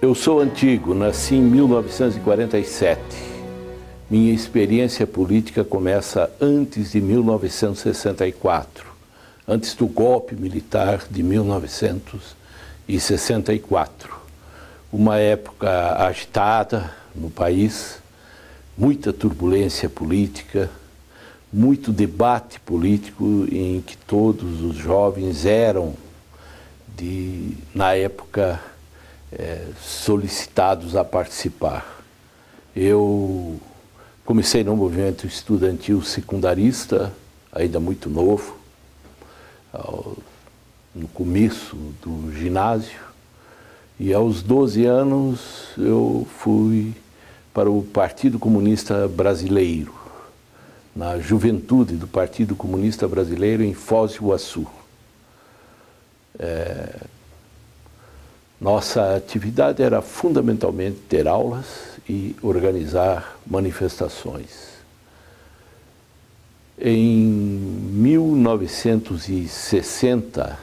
Eu sou antigo, nasci em 1947. Minha experiência política começa antes de 1964, antes do golpe militar de 1964. Uma época agitada no país, muita turbulência política, muito debate político em que todos os jovens eram, na época, solicitados a participar. Eu comecei no movimento estudantil secundarista, ainda muito novo, no começo do ginásio, e aos 12 anos eu fui para o Partido Comunista Brasileiro, na juventude do Partido Comunista Brasileiro em Foz do Iguaçu. Nossa atividade era fundamentalmente ter aulas e organizar manifestações. Em 1960,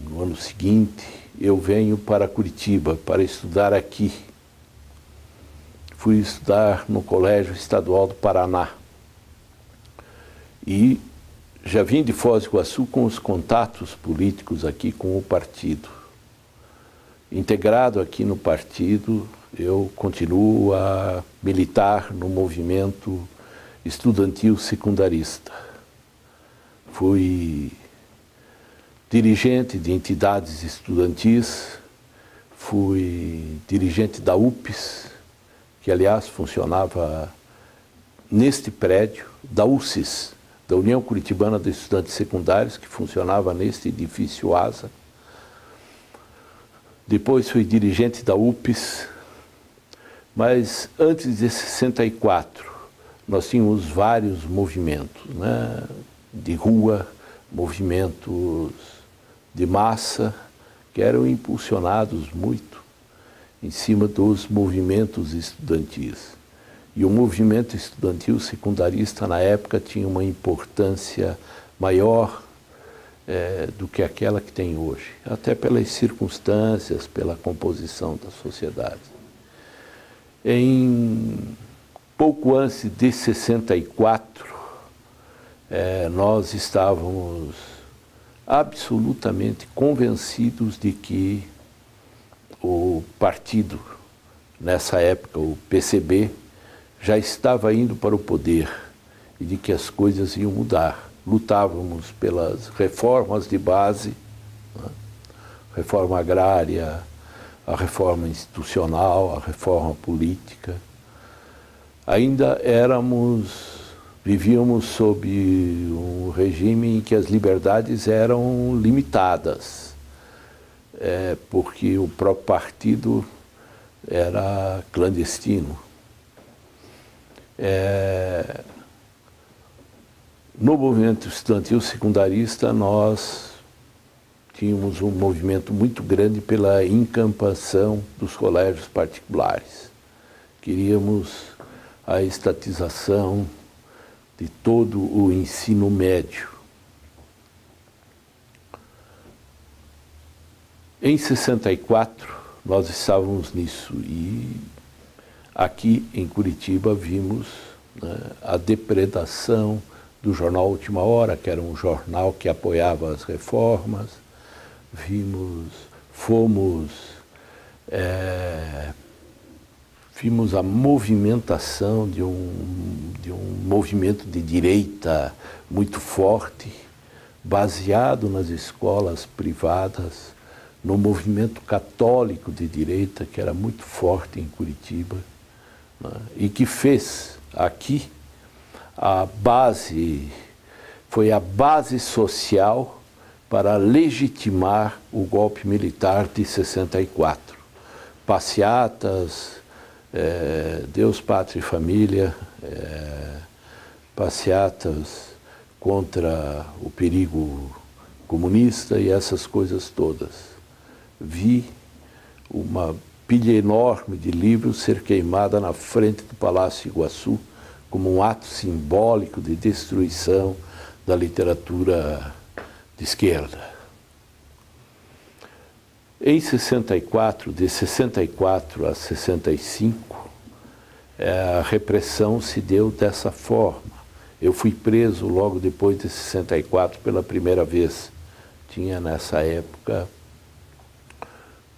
no ano seguinte, eu venho para Curitiba para estudar aqui. Fui estudar no Colégio Estadual do Paraná. E já vim de Foz do Iguaçu com os contatos políticos aqui com o partido. Integrado aqui no partido, eu continuo a militar no movimento estudantil secundarista. Fui dirigente de entidades estudantis, fui dirigente da UPES, que aliás funcionava neste prédio, da UCES, da União Curitibana de Estudantes Secundários, que funcionava neste edifício ASA. Depois fui dirigente da UPES, mas antes de 64 nós tínhamos vários movimentos, né, de rua, movimentos de massa, que eram impulsionados muito em cima dos movimentos estudantis. E o movimento estudantil secundarista na época tinha uma importância maior do que aquela que tem hoje, até pelas circunstâncias, pela composição da sociedade. Pouco antes de 64, nós estávamos absolutamente convencidos de que o partido, nessa época, o PCB, já estava indo para o poder e de que as coisas iam mudar. Lutávamos pelas reformas de base, né? Reforma agrária, a reforma institucional, a reforma política. Ainda vivíamos sob um regime em que as liberdades eram limitadas, porque o próprio partido era clandestino. No movimento estudantil secundarista, nós tínhamos um movimento muito grande pela encampação dos colégios particulares. Queríamos a estatização de todo o ensino médio. Em 64, nós estávamos nisso e aqui em Curitiba vimos, né, a depredação do jornal Última Hora, que era um jornal que apoiava as reformas. Vimos a movimentação de um movimento de direita muito forte, baseado nas escolas privadas, no movimento católico de direita, que era muito forte em Curitiba, né, e que fez aqui foi a base social para legitimar o golpe militar de 64. Passeatas, Deus, Pátria e Família, passeatas contra o perigo comunista e essas coisas todas. Vi uma pilha enorme de livros ser queimada na frente do Palácio Iguaçu, como um ato simbólico de destruição da literatura de esquerda. Em 64, de 64 a 65, a repressão se deu dessa forma. Eu fui preso logo depois de 64 pela primeira vez. Tinha nessa época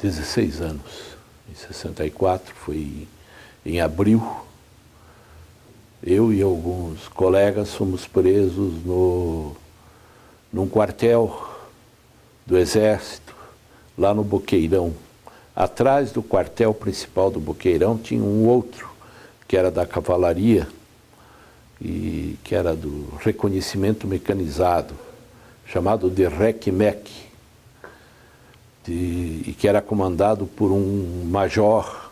16 anos. Em 64, foi em abril. Eu e alguns colegas fomos presos num quartel do Exército, lá no Boqueirão. Atrás do quartel principal do Boqueirão tinha um outro, que era da cavalaria, e que era do reconhecimento mecanizado, chamado de RECMEC, e que era comandado por um major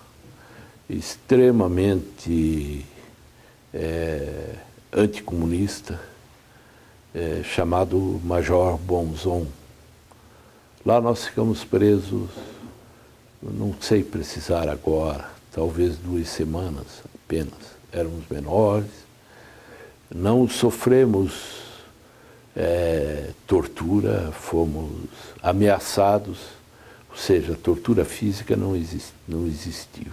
extremamente anticomunista, chamado Major Bonzon. Lá nós ficamos presos, não sei precisar agora, talvez 2 semanas apenas. Éramos menores, não sofremos tortura, fomos ameaçados, ou seja, tortura física não existiu.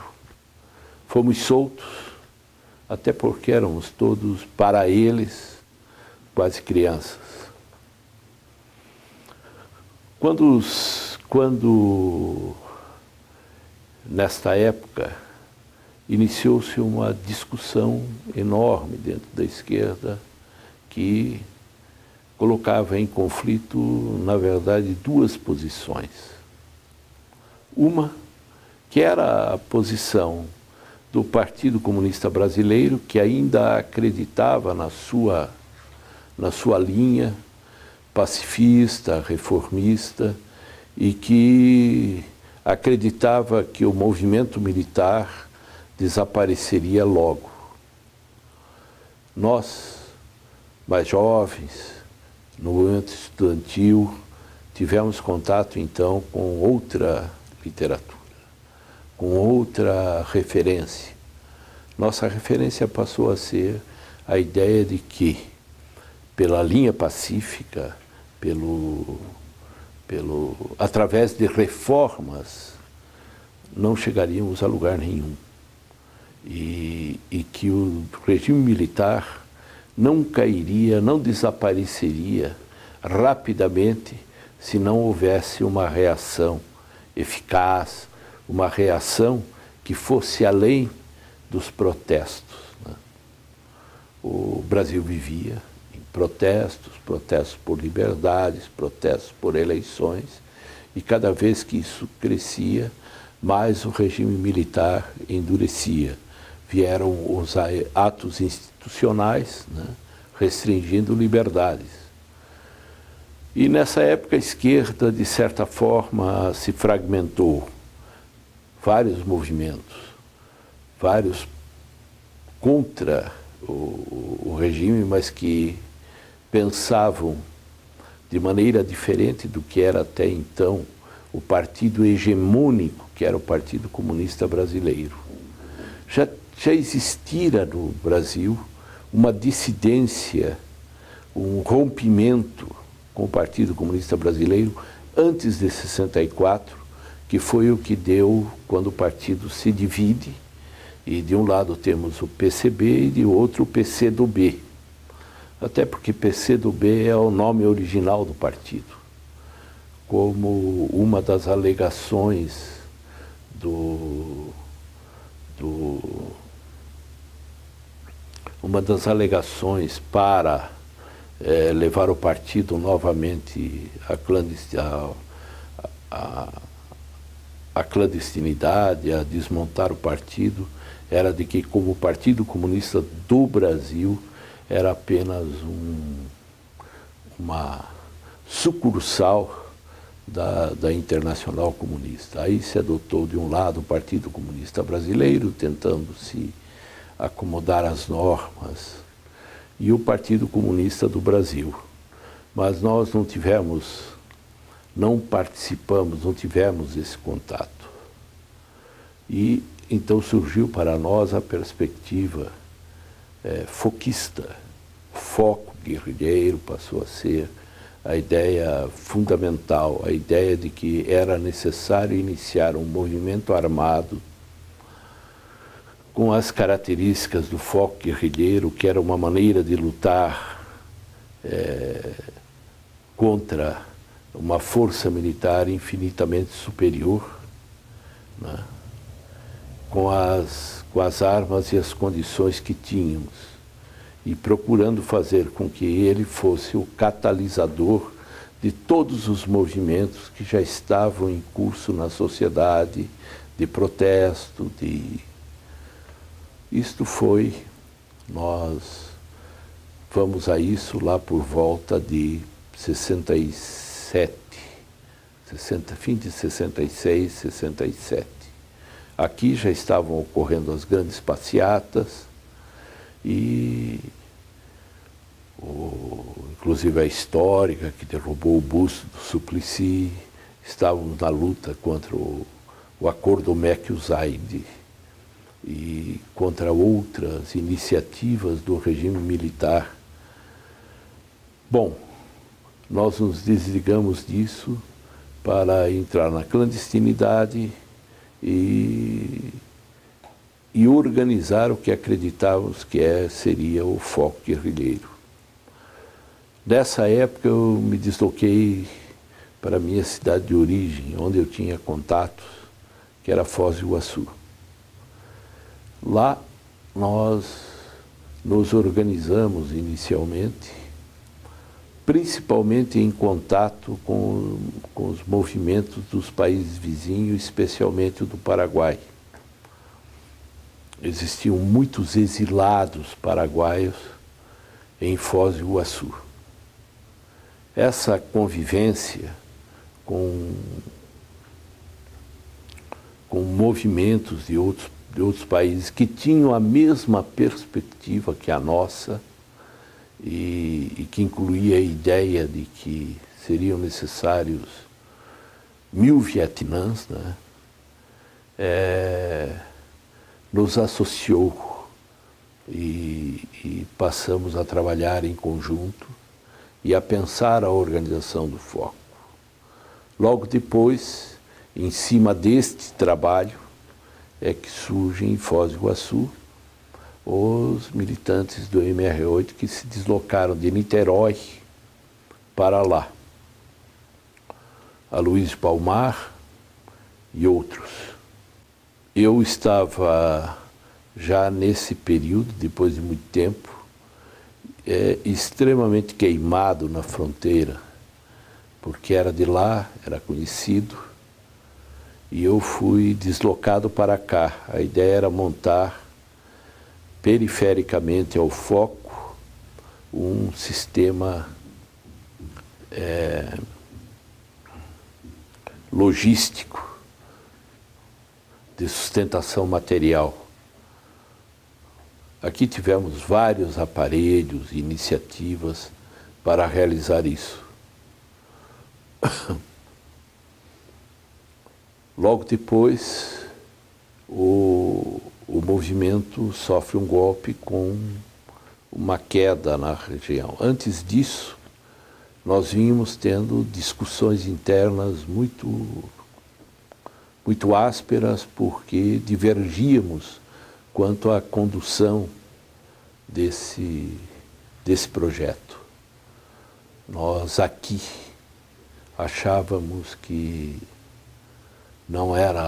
Fomos soltos, até porque éramos todos, para eles, quase crianças. Quando nesta época, iniciou-se uma discussão enorme dentro da esquerda que colocava em conflito, na verdade, 2 posições. Uma, que era a posição do Partido Comunista Brasileiro, que ainda acreditava na sua linha pacifista, reformista, e que acreditava que o movimento militar desapareceria logo. Nós, mais jovens, no movimento estudantil, tivemos contato então com outra literatura, com outra referência. Nossa referência passou a ser a ideia de que, pela linha pacífica, através de reformas, não chegaríamos a lugar nenhum. E que o regime militar não cairia, não desapareceria rapidamente se não houvesse uma reação eficaz, uma reação que fosse além dos protestos, né? O Brasil vivia em protestos por liberdades, protestos por eleições, e cada vez que isso crescia, mais o regime militar endurecia. Vieram os atos institucionais, né, restringindo liberdades. E nessa época a esquerda, de certa forma, se fragmentou. Vários movimentos, vários contra o regime, mas que pensavam de maneira diferente do que era até então o partido hegemônico, que era o Partido Comunista Brasileiro. Já existira no Brasil uma dissidência, um rompimento com o Partido Comunista Brasileiro antes de 64, que foi o que deu quando o partido se divide, e de um lado temos o PCB e de outro o PCdoB. Até porque PCdoB é o nome original do partido. Como uma das alegações para levar o partido novamente à clandestinidade, a desmontar o partido, era de que, como o Partido Comunista do Brasil era apenas uma sucursal da Internacional Comunista. Aí se adotou de um lado o Partido Comunista Brasileiro, tentando se acomodar às normas, e o Partido Comunista do Brasil. Mas nós não participamos, não tivemos esse contato. E então surgiu para nós a perspectiva foquista. O foco guerrilheiro passou a ser a ideia fundamental, a ideia de que era necessário iniciar um movimento armado com as características do foco guerrilheiro, que era uma maneira de lutar contra uma força militar infinitamente superior, né? com as armas e as condições que tínhamos, e procurando fazer com que ele fosse o catalisador de todos os movimentos que já estavam em curso na sociedade, de protesto, Isto foi, nós vamos a isso lá por volta de 67, fim de 66, 67. Aqui já estavam ocorrendo as grandes passeatas e, inclusive a histórica, que derrubou o busto do Suplicy. Estávamos na luta contra o acordo Meckel-Zayde e contra outras iniciativas do regime militar. Bom, nós nos desligamos disso para entrar na clandestinidade e organizar o que acreditávamos que seria o foco guerrilheiro. Nessa época eu me desloquei para a minha cidade de origem, onde eu tinha contatos, que era Foz do Iguaçu. Lá nós nos organizamos inicialmente, principalmente em contato com os movimentos dos países vizinhos, especialmente o do Paraguai. Existiam muitos exilados paraguaios em Foz do Iguaçu. Essa convivência com movimentos de outros países que tinham a mesma perspectiva que a nossa e que incluía a ideia de que seriam necessários 1000 Vietnãs, né? Nos associou e passamos a trabalhar em conjunto e a pensar a organização do foco. Logo depois, em cima deste trabalho, é que surgem em Foz do Iguaçu os militantes do MR8 que se deslocaram de Niterói para lá. Aloysio Palmar e outros. Eu estava já nesse período, depois de muito tempo, extremamente queimado na fronteira, porque era de lá, era conhecido, e eu fui deslocado para cá. A ideia era montar perifericamente ao foco um sistema logístico de sustentação material. Aqui tivemos vários aparelhos e iniciativas para realizar isso. Logo depois, o movimento sofre um golpe com uma queda na região. Antes disso, nós vínhamos tendo discussões internas muito ásperas, porque divergíamos quanto à condução desse projeto. Nós aqui achávamos que não era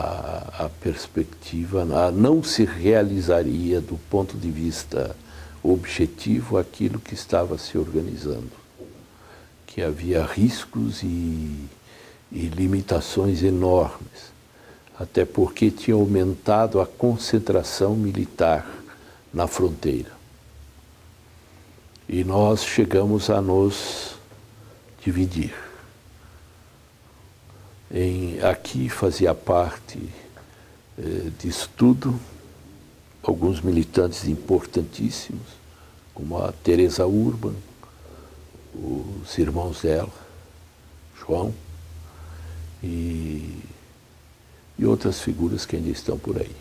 a perspectiva, não se realizaria do ponto de vista objetivo aquilo que estava se organizando, que havia riscos e limitações enormes, até porque tinha aumentado a concentração militar na fronteira. E nós chegamos a nos dividir. Aqui fazia parte disso tudo alguns militantes importantíssimos, como a Teresa Urban, os irmãos dela, João, e outras figuras que ainda estão por aí.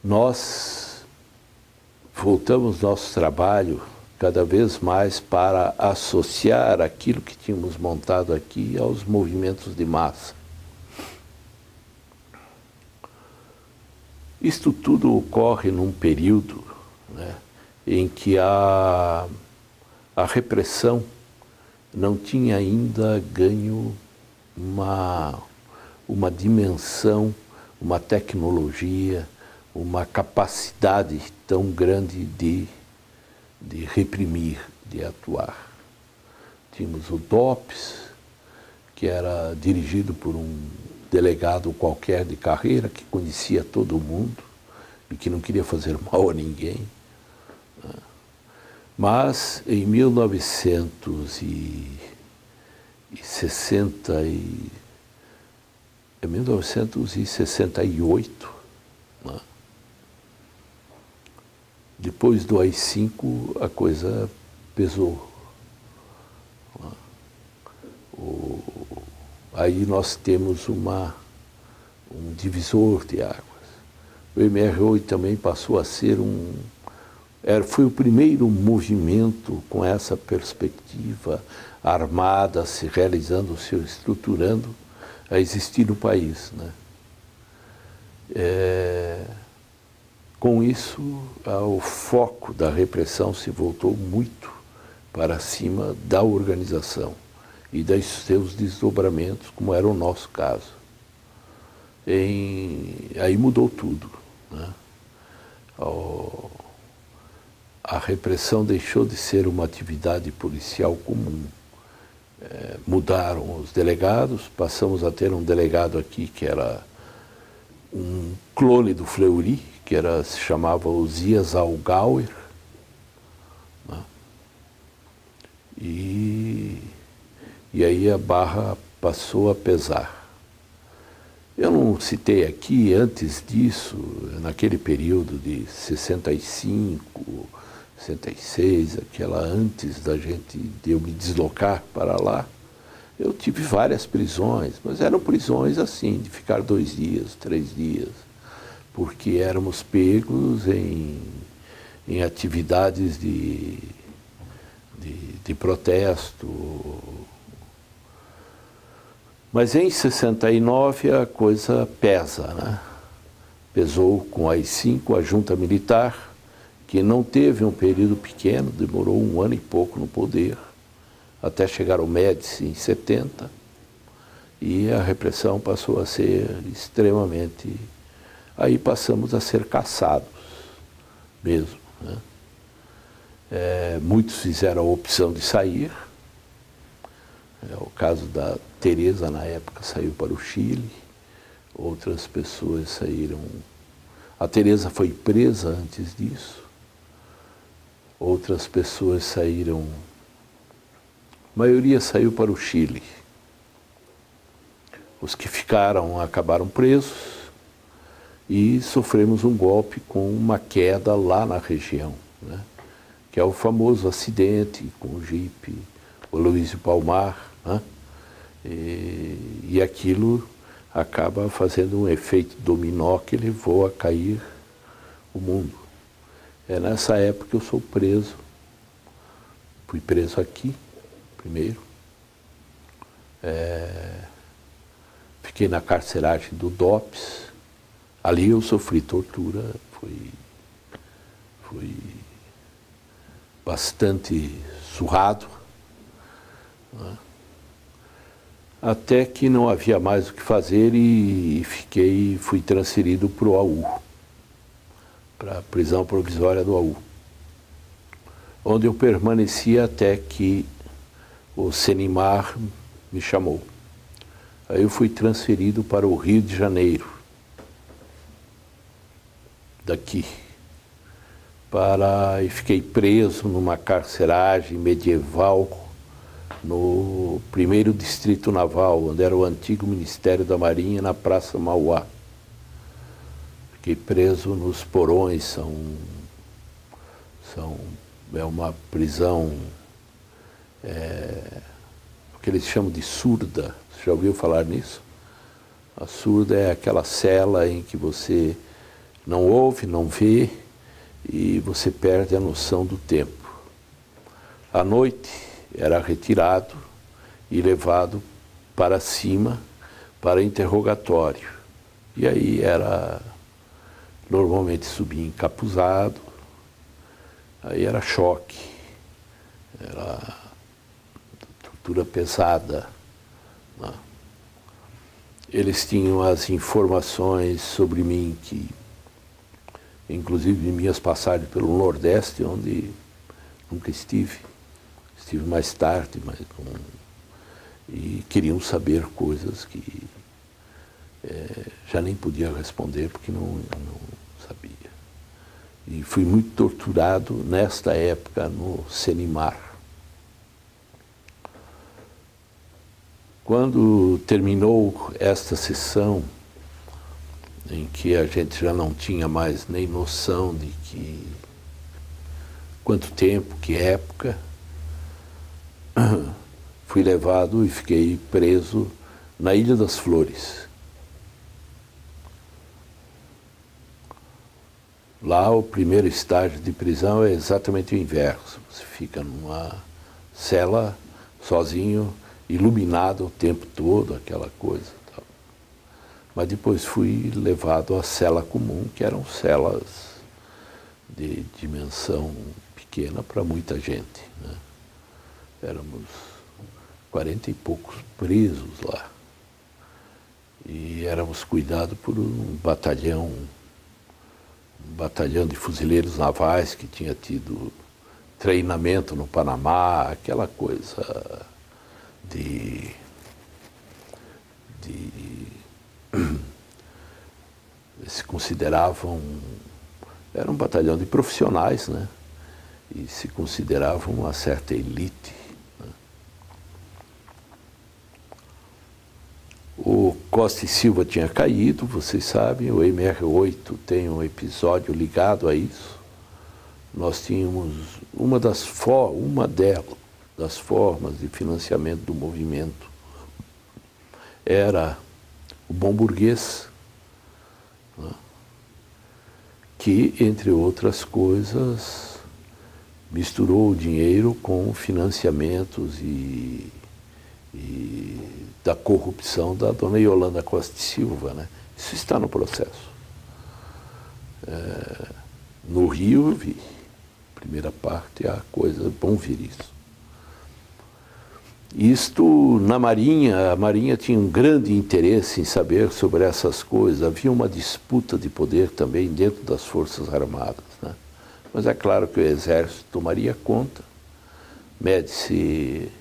Nós voltamos nosso trabalho cada vez mais para associar aquilo que tínhamos montado aqui aos movimentos de massa. Isto tudo ocorre num período, né, em que a repressão não tinha ainda ganho uma dimensão, uma tecnologia, uma capacidade tão grande de reprimir, de atuar. Tínhamos o DOPS, que era dirigido por um delegado qualquer de carreira, que conhecia todo mundo e que não queria fazer mal a ninguém. Mas, em 1968, né, depois do AI-5, a coisa pesou. Aí nós temos um divisor de águas. O MR8 também passou a ser foi o primeiro movimento com essa perspectiva armada, se realizando, se estruturando, a existir no país, né? Com isso, o foco da repressão se voltou muito para cima da organização e dos seus desdobramentos, como era o nosso caso. Aí mudou tudo, né? A repressão deixou de ser uma atividade policial comum. Mudaram os delegados, passamos a ter um delegado aqui que era um clone do Fleury, que se chamava Osias Algauer, né? E aí a barra passou a pesar. Eu não citei aqui, antes disso, naquele período de 65, 66, antes de eu me deslocar para lá, eu tive várias prisões, mas eram prisões assim, de ficar 2 dias, 3 dias, porque éramos pegos em atividades de protesto. Mas em 69 a coisa pesa, né? Pesou com a AI-5, a junta militar, que não teve um período pequeno, demorou 1 ano e pouco no poder, até chegar ao Médici em 70, e a repressão passou a ser extremamente... Aí passamos a ser caçados mesmo, né? Muitos fizeram a opção de sair. O caso da Teresa, na época, saiu para o Chile, outras pessoas saíram... A Teresa foi presa antes disso, outras pessoas saíram... A maioria saiu para o Chile. Os que ficaram acabaram presos e sofremos um golpe com uma queda lá na região, né? Que é o famoso acidente com o Jeep, o Luísio Palmar, né? E aquilo acaba fazendo um efeito dominó que levou a cair o mundo. Nessa época eu sou preso. Fui preso aqui, primeiro. Fiquei na carceragem do DOPS. Ali eu sofri tortura, fui bastante surrado, né? Até que não havia mais o que fazer e fui transferido para o AU, para a prisão provisória do AU, onde eu permaneci até que o Senimar me chamou. Aí eu fui transferido para o Rio de Janeiro, daqui, e fiquei preso numa carceragem medieval no 1º Distrito Naval, onde era o antigo Ministério da Marinha, na Praça Mauá. Fiquei preso nos porões, é uma prisão, o que eles chamam de surda. Você já ouviu falar nisso? A surda é aquela cela em que você não ouve, não vê, e você perde a noção do tempo. À noite era retirado e levado para cima para interrogatório. E aí era, normalmente subia encapuzado, aí era choque, era tortura pesada, né? Eles tinham as informações sobre mim, que, inclusive de minhas passagens pelo Nordeste, onde nunca estive. Estive mais tarde, mas não... E queriam saber coisas que já nem podia responder, porque não sabia. E fui muito torturado nesta época no Senimar. Quando terminou esta sessão, em que a gente já não tinha mais nem noção de quanto tempo, que época, fui levado e fiquei preso na Ilha das Flores. Lá o primeiro estágio de prisão é exatamente o inverso. Você fica numa cela sozinho, iluminado o tempo todo, aquela coisa. Tal. Mas depois fui levado à cela comum, que eram celas de dimensão pequena para muita gente, né? Éramos 40 e poucos presos lá. E éramos cuidados por um batalhão de fuzileiros navais que tinha tido treinamento no Panamá, aquela coisa se consideravam, era um batalhão de profissionais, né? E se consideravam uma certa elite, né? O Costa e Silva tinha caído, vocês sabem, o MR8 tem um episódio ligado a isso. Nós tínhamos uma das formas de financiamento do movimento era o Bom Burguês, né? Que, entre outras coisas, misturou o dinheiro com financiamentos e da corrupção da dona Yolanda Costa e Silva, né? Isso está no processo. No Rio eu vi, primeira parte, a coisa, bom ver isso. Isto na Marinha, a Marinha tinha um grande interesse em saber sobre essas coisas. Havia uma disputa de poder também dentro das Forças Armadas, né? Mas é claro que o Exército tomaria conta. Médici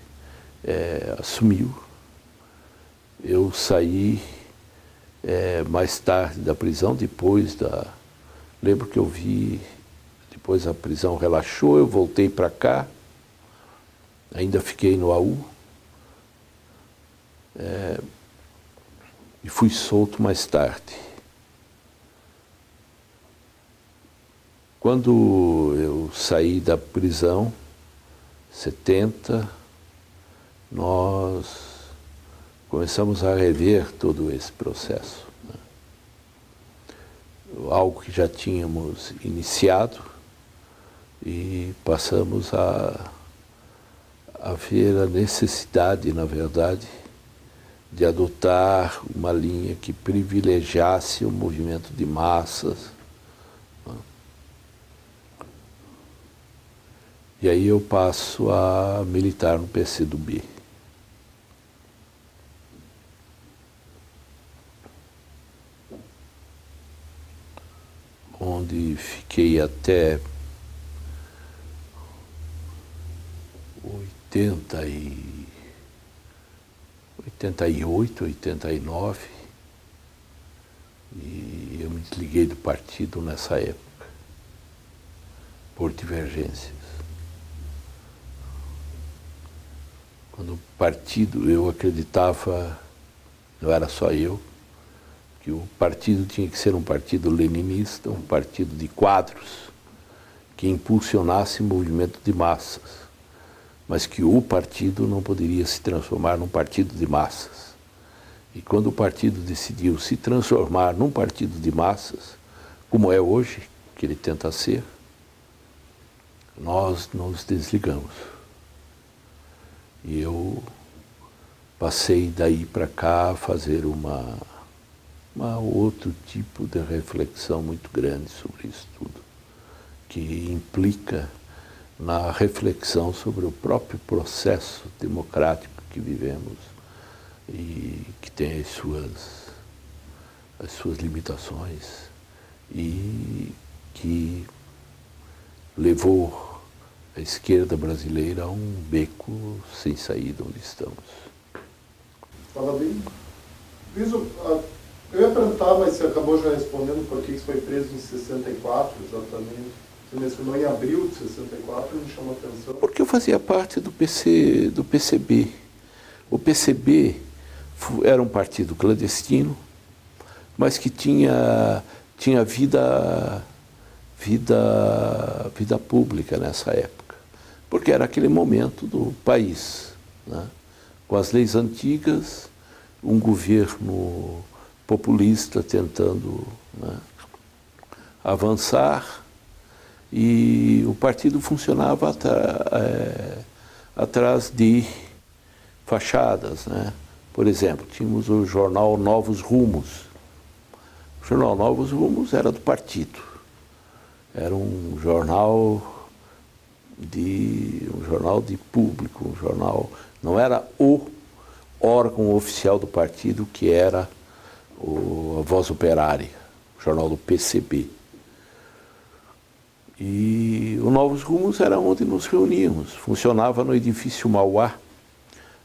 assumiu. Eu saí mais tarde da prisão, lembro que eu vi, depois a prisão relaxou, eu voltei para cá, ainda fiquei no AU, e fui solto mais tarde. Quando eu saí da prisão, 70, nós começamos a rever todo esse processo, né? Algo que já tínhamos iniciado, e passamos a ver a necessidade, na verdade, de adotar uma linha que privilegiasse o movimento de massas, né? E aí eu passo a militar no PCdoB. Onde fiquei até 88, 89, e eu me desliguei do partido nessa época, por divergências. Quando o partido, eu acreditava, não era só eu, que o partido tinha que ser um partido leninista, um partido de quadros, que impulsionasse o movimento de massas, mas que o partido não poderia se transformar num partido de massas. E quando o partido decidiu se transformar num partido de massas, como é hoje, que ele tenta ser, nós nos desligamos. E eu passei daí para cá a fazer uma outro tipo de reflexão muito grande sobre isso tudo, que implica na reflexão sobre o próprio processo democrático que vivemos e que tem as suas limitações e que levou a esquerda brasileira a um beco sem saída onde estamos. Fala bem. Eu ia perguntar, mas você acabou já respondendo por que você foi preso em 64, exatamente. Você mencionou em abril de 64, me chamou a atenção. Porque eu fazia parte do PCB. O PCB era um partido clandestino, mas que tinha vida pública nessa época, porque era aquele momento do país, né? Com as leis antigas, um governo populista tentando, né, avançar, e o partido funcionava atrás de fachadas, né? Por exemplo, tínhamos o jornal Novos Rumos. O jornal Novos Rumos era do partido. Era um jornal de público, um jornal, não era o órgão oficial do partido, que era a Voz Operária, o jornal do PCB. E o Novos Rumos era onde nos reuníamos. Funcionava no edifício Mauá,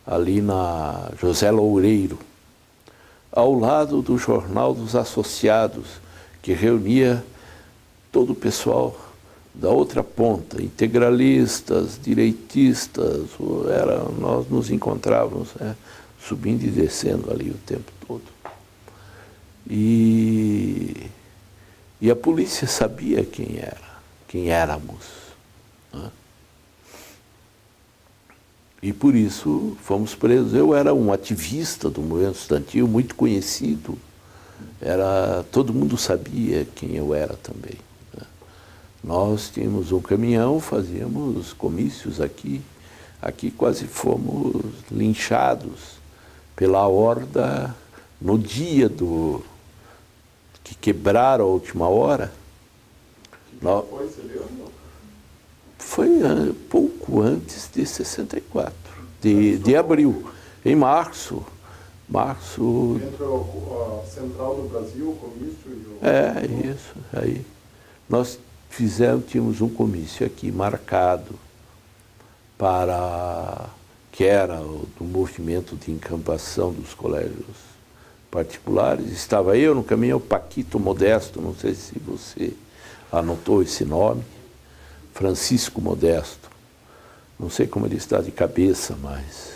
ali na José Loureiro, ao lado do Jornal dos Associados, que reunia todo o pessoal da outra ponta, integralistas, direitistas, nós nos encontrávamos, né, subindo e descendo ali o tempo todo. E a polícia sabia quem éramos, né? E por isso fomos presos. Eu era um ativista do movimento estudantil, muito conhecido. Todo mundo sabia quem eu era também, né? Nós tínhamos um caminhão, fazíamos comícios aqui. Aqui quase fomos linchados pela horda no dia que quebraram a última hora. Foi, você lembra? Foi pouco antes de 64, de abril. Em março. Entre a Central do Brasil, o comício e o... Isso. Aí nós tínhamos um comício aqui marcado que era do movimento de encampação dos colégios particulares. Estava eu no caminhão, Paquito Modesto, não sei se você anotou esse nome, Francisco Modesto. Não sei como ele está de cabeça, mas...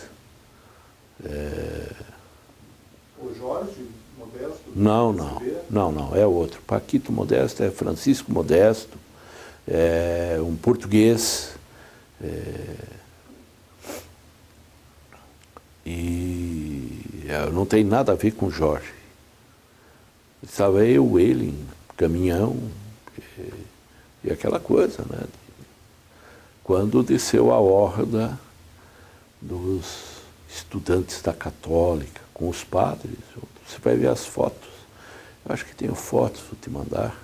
O Jorge Modesto? Não, é outro. Paquito Modesto é Francisco Modesto, é um português, e não tem nada a ver com Jorge. Estava ele em caminhão, e aquela coisa, né? Quando desceu a horda dos estudantes da Católica com os padres, você vai ver as fotos. Eu acho que tenho fotos, vou te mandar.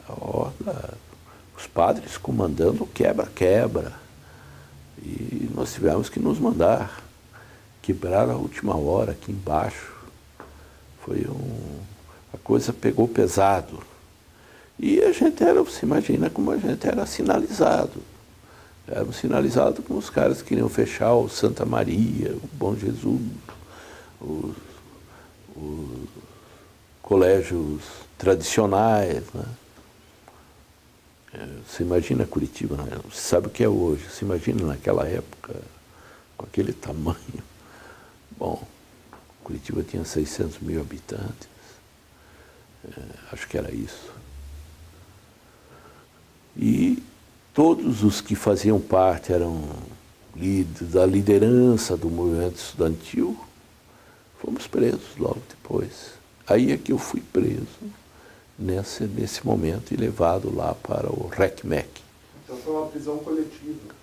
A horda, os padres comandando quebra-quebra. E nós tivemos que nos mandar quebrar a última hora aqui embaixo. A coisa pegou pesado. E a gente você imagina como a gente era sinalizado. Éramos sinalizados como os caras que queriam fechar o Santa Maria, o Bom Jesus, os colégios tradicionais, né? Você imagina Curitiba, né? Você sabe o que é hoje, você imagina naquela época, com aquele tamanho. Bom, Curitiba tinha 600 mil habitantes, acho que era isso. E todos os que faziam parte eram da liderança do movimento estudantil, fomos presos logo depois. Aí é que eu fui preso nesse momento e levado lá para o RECMEC. Então foi uma prisão coletiva.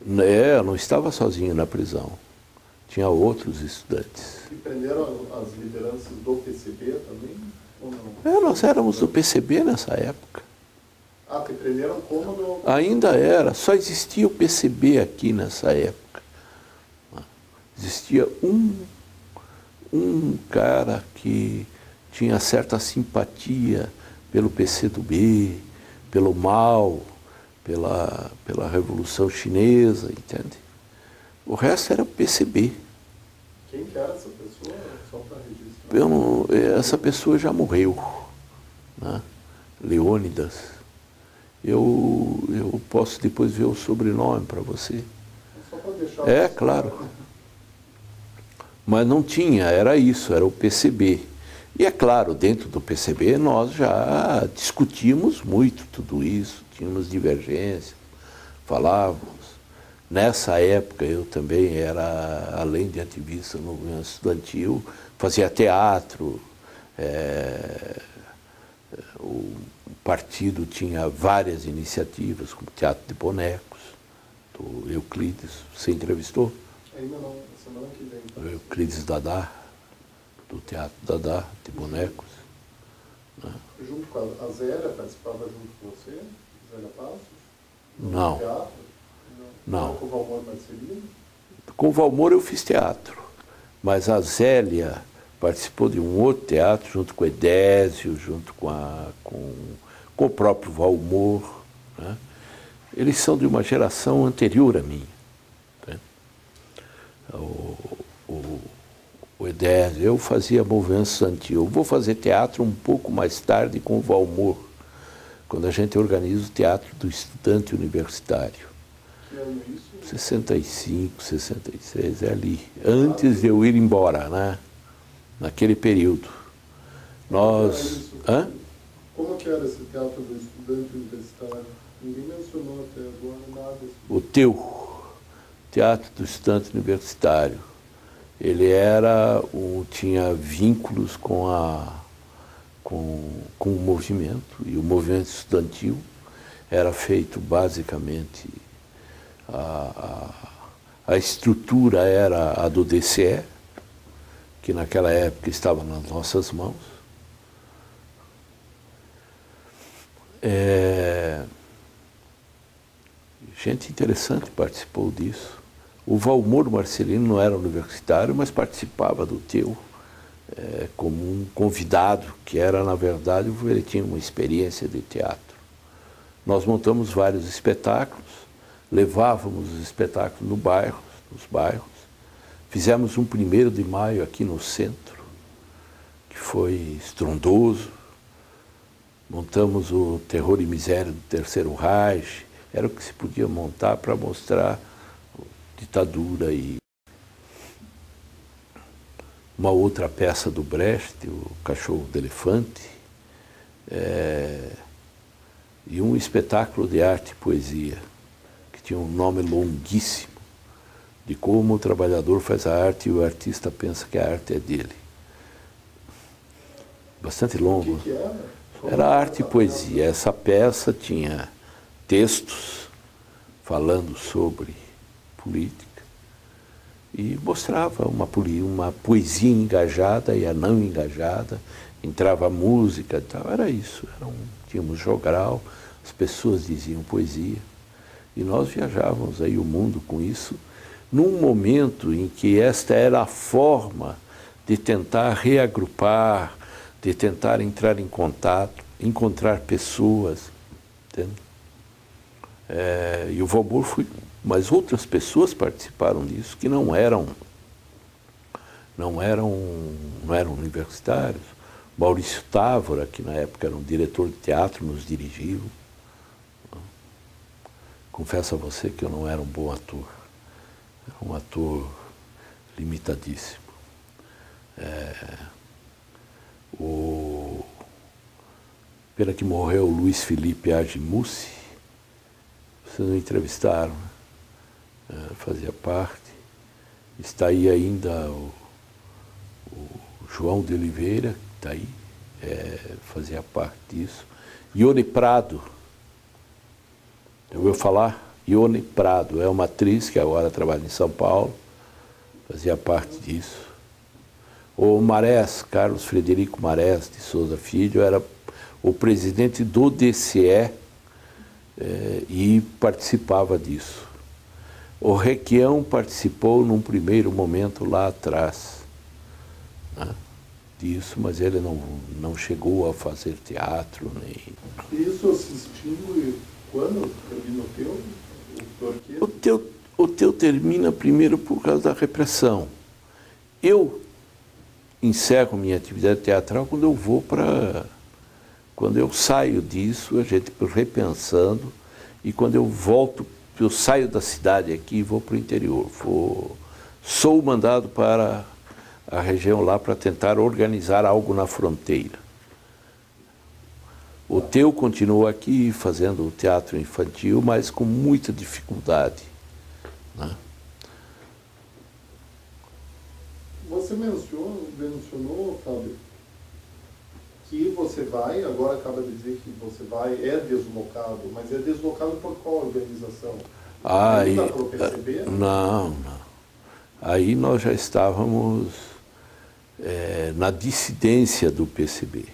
Eu não estava sozinho na prisão. Tinha outros estudantes. E prenderam as lideranças do PCB também? Ou não? Nós éramos do PCB nessa época. Ah, te prenderam como do... Ainda era. Só existia o PCB aqui nessa época. Existia um cara que tinha certa simpatia pelo PCdoB, pelo Mao, pela Revolução Chinesa, entende? O resto era o PCB. Quem que era essa pessoa? Só para registrar. Essa pessoa já morreu, né? Leônidas. Eu posso depois ver o sobrenome para você. Só para deixar... Claro. Mas não tinha, era isso, era o PCB. E é claro, dentro do PCB nós já discutimos muito tudo isso, tínhamos divergências, falávamos. Nessa época eu também era, além de ativista no movimento estudantil, fazia teatro. O partido tinha várias iniciativas, como Teatro de Bonecos, do Euclides. Você entrevistou? Ainda não, semana que vem. O Euclides Dadá, do Teatro Dadá, de Bonecos. Né? Junto com a Zélia, participava junto com você? Zélia Passos? Não. Teatro? Não. Com o Valmor Marcelino? Com o Valmor eu fiz teatro, mas a Zélia participou de um outro teatro junto com o Edésio, junto com o próprio Valmor. Né? Eles são de uma geração anterior à minha. Né? O Edésio, eu fazia movimento estudantil. Eu vou fazer teatro um pouco mais tarde com o Valmor, quando a gente organiza o Teatro do Estudante Universitário. Que ano isso? 65, 66, é ali. Antes de eu ir embora, né? Naquele período. Nós... Hã? Como que era esse Teatro do Estudante Universitário? Ninguém mencionou até agora nada. O teu Teatro do Estudante Universitário, ele tinha vínculos com o movimento, e o movimento estudantil era feito basicamente... A estrutura era a do DCE, que naquela época estava nas nossas mãos. Gente interessante participou disso. O Valmor Marcelino não era universitário, mas participava do teu como um convidado, que era, na verdade, ele tinha uma experiência de teatro. Nós montamos vários espetáculos, levávamos os espetáculos nos bairros. Fizemos um 1º de maio aqui no centro, que foi estrondoso. Montamos o Terror e Miséria do Terceiro Reich. Era o que se podia montar para mostrar ditadura. E uma outra peça do Brecht, o Cachorro do Elefante. E um espetáculo de arte e poesia, que tinha um nome longuíssimo, de como o trabalhador faz a arte e o artista pensa que a arte é dele. Bastante longo. O que era? Era arte e poesia. Essa peça tinha textos falando sobre política e mostrava uma poesia engajada e a não engajada. Entrava música e tal. Era isso. Tínhamos jogral, as pessoas diziam poesia. E nós viajávamos aí o mundo com isso, num momento em que esta era a forma de tentar reagrupar, de tentar entrar em contato, encontrar pessoas. Entende? E o Valmor foi, mas outras pessoas participaram disso, que não eram universitários. Maurício Távora, que na época era um diretor de teatro, nos dirigiu. Confesso a você que eu não era um bom ator. Era um ator limitadíssimo. Pena que morreu o Luiz Felipe Agimussi. Vocês não entrevistaram, né? Fazia parte. Está aí ainda o João de Oliveira, que está aí, fazia parte disso. Ione Prado, eu ouviu falar? Ione Prado é uma atriz que agora trabalha em São Paulo, fazia parte disso. O Marés, Carlos Frederico Marés de Souza Filho, era o presidente do DCE e participava disso. O Requião participou num primeiro momento lá atrás, né, disso, mas ele não chegou a fazer teatro. Nem... Isso assistiu quando termina o teu? O teu termina primeiro por causa da repressão. Eu encerro minha atividade teatral quando eu vou para... Quando eu saio disso, a gente repensando, e quando eu volto, eu saio da cidade aqui e vou para o interior. Sou mandado para a região lá para tentar organizar algo na fronteira. O teu continua aqui fazendo o teatro infantil, mas com muita dificuldade, né? Você mencionou, Fábio, que você vai, agora acaba de dizer que você vai, é deslocado, mas é deslocado por qual organização? Aí, ainda pelo PCB? Não. Aí nós já estávamos na dissidência do PCB.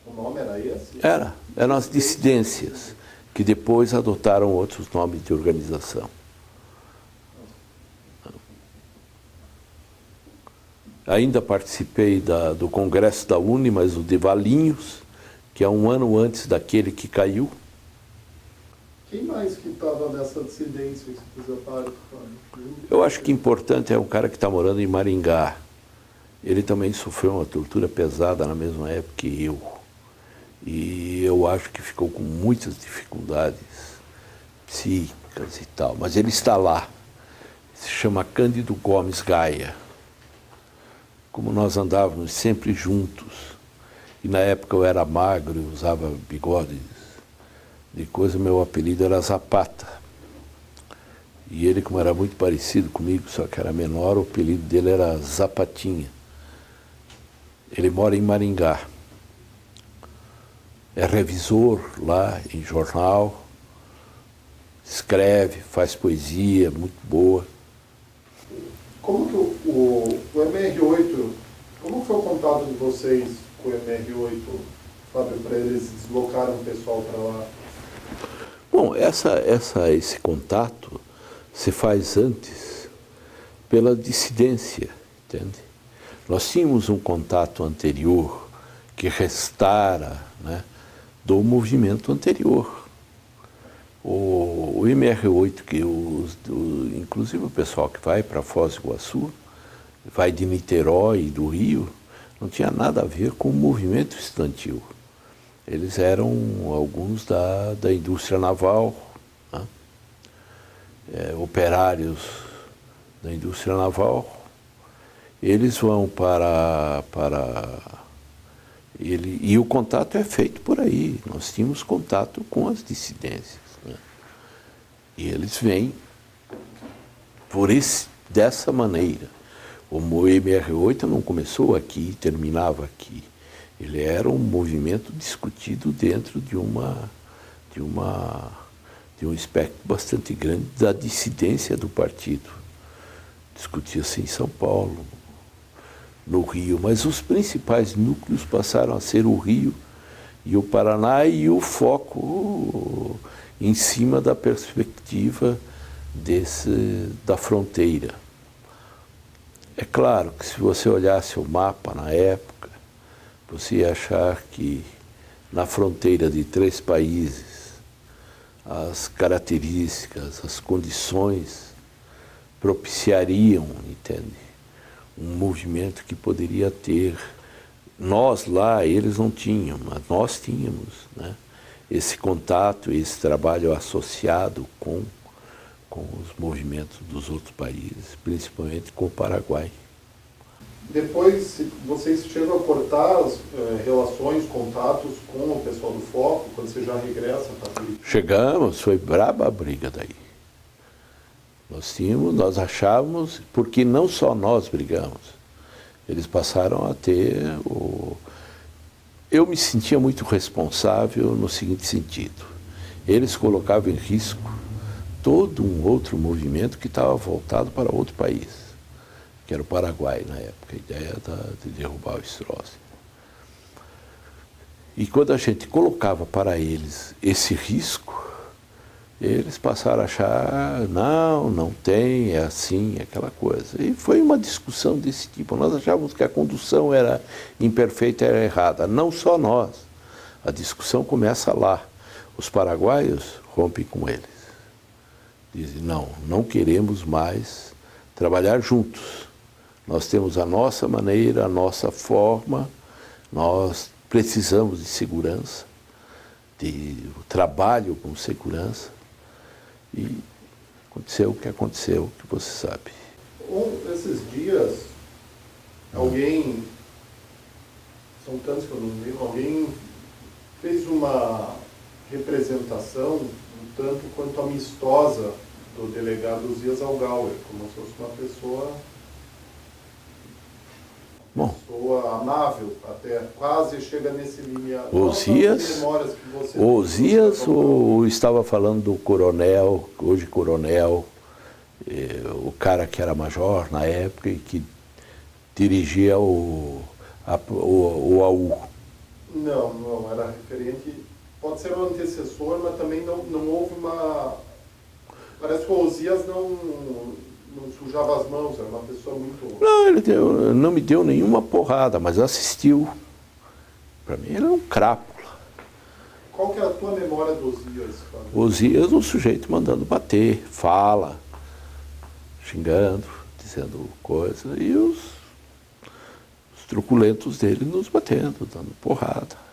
O nome era esse? Eram as dissidências, que depois adotaram outros nomes de organização. Ainda participei do Congresso da UNE, mas o de Valinhos, que é um ano antes daquele que caiu. Quem mais que estava nessa dissidência que você fez parte? Eu acho que importante é um cara que está morando em Maringá. Ele também sofreu uma tortura pesada na mesma época que eu. E eu acho que ficou com muitas dificuldades psíquicas e tal. Mas ele está lá. Se chama Cândido Gomes Gaia. Como nós andávamos sempre juntos, e na época eu era magro e usava bigodes de coisa, meu apelido era Zapata. E ele, como era muito parecido comigo, só que era menor, o apelido dele era Zapatinha. Ele mora em Maringá. É revisor lá em jornal, escreve, faz poesia muito boa. Como que o MR8, como foi o contato de vocês com o MR8, Fábio, para eles deslocarem o pessoal para lá? Bom, esse contato se faz antes pela dissidência, entende? Nós tínhamos um contato anterior que restara, né, do movimento anterior. O MR8, inclusive o pessoal que vai para Foz do Iguaçu, vai de Niterói e do Rio, não tinha nada a ver com o movimento estudantil. Eles eram alguns da indústria naval, né? Operários da indústria naval. Eles vão e o contato é feito por aí. Nós tínhamos contato com as dissidências, né? E eles vêm dessa maneira. O MR8 não começou aqui e terminava aqui. Ele era um movimento discutido dentro de um espectro bastante grande da dissidência do partido. Discutia-se em São Paulo, no Rio, mas os principais núcleos passaram a ser o Rio e o Paraná, e o foco em cima da perspectiva da fronteira. É claro que se você olhasse o mapa na época, você ia achar que na fronteira de 3 países, as características, as condições propiciariam, entende? Um movimento que poderia ter. Nós lá, eles não tinham, mas nós tínhamos, né, esse contato, esse trabalho associado com os movimentos dos outros países, principalmente com o Paraguai. Depois, vocês chegam a cortar as relações, contatos com o pessoal do Foco, quando você já regressa para Curitiba? Chegamos, foi braba a briga daí. Nós achávamos, porque não só nós brigamos, eles passaram a ter Eu me sentia muito responsável no seguinte sentido: eles colocavam em risco todo um outro movimento que estava voltado para outro país, que era o Paraguai na época, a ideia de derrubar o Stroessner. E quando a gente colocava para eles esse risco, eles passaram a achar, não tem, é assim, aquela coisa. E foi uma discussão desse tipo. Nós achávamos que a condução era imperfeita, era errada. Não só nós. A discussão começa lá. Os paraguaios rompem com eles. Dizem, não queremos mais trabalhar juntos. Nós temos a nossa maneira, a nossa forma, nós precisamos de segurança, de trabalho com segurança. E aconteceu o que aconteceu, que você sabe. Esses dias, alguém, são tantos que eu não lembro, alguém fez uma representação um tanto quanto amistosa do delegado Osias Algauer, como se fosse uma pessoa amável, até quase chega nesse limiar. Osias ou estava falando do coronel, hoje coronel, o cara que era major na época e que dirigia o AU? Não, era referente, pode ser um antecessor, mas também não houve uma... Parece que o Osias não sujava as mãos, era uma pessoa muito... Não, ele não me deu nenhuma porrada, mas assistiu. Para mim ele era um crápula. Qual que era a tua memória do Osias? Osias, um sujeito mandando bater, fala, xingando, dizendo coisas, e os truculentos dele nos batendo, dando porrada.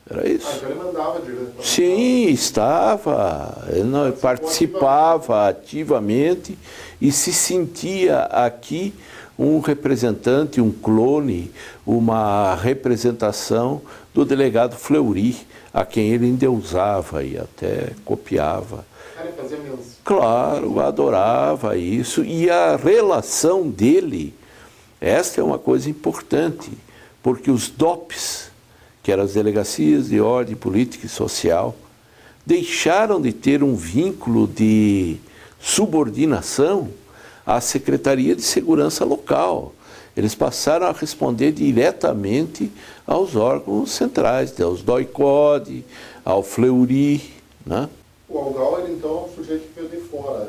Era isso. Então ele mandava direto. Sim, estava. Ele participava ativamente e se sentia aqui um representante, um clone, uma representação do delegado Fleury, a quem ele endeusava e até copiava. Ele fazia menção. Claro, adorava isso. E a relação dele, esta é uma coisa importante, porque os DOPs, que eram as delegacias de ordem política e social, deixaram de ter um vínculo de subordinação à Secretaria de Segurança Local. Eles passaram a responder diretamente aos órgãos centrais, aos DOI-CODE, ao Fleury, né? O Algauer, então, é um sujeito que veio de fora,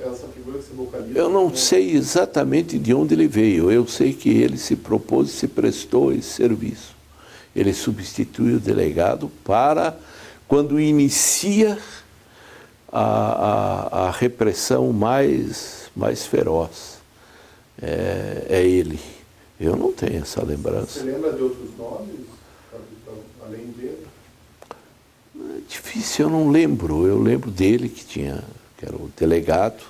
essa figura que se localiza... Eu não sei exatamente de onde ele veio, eu sei que ele se propôs e se prestou esse serviço. Ele substitui o delegado para, quando inicia a repressão mais feroz. É ele. Eu não tenho essa lembrança. Você lembra de outros nomes, além dele? É difícil, eu não lembro. Eu lembro dele, que era o delegado.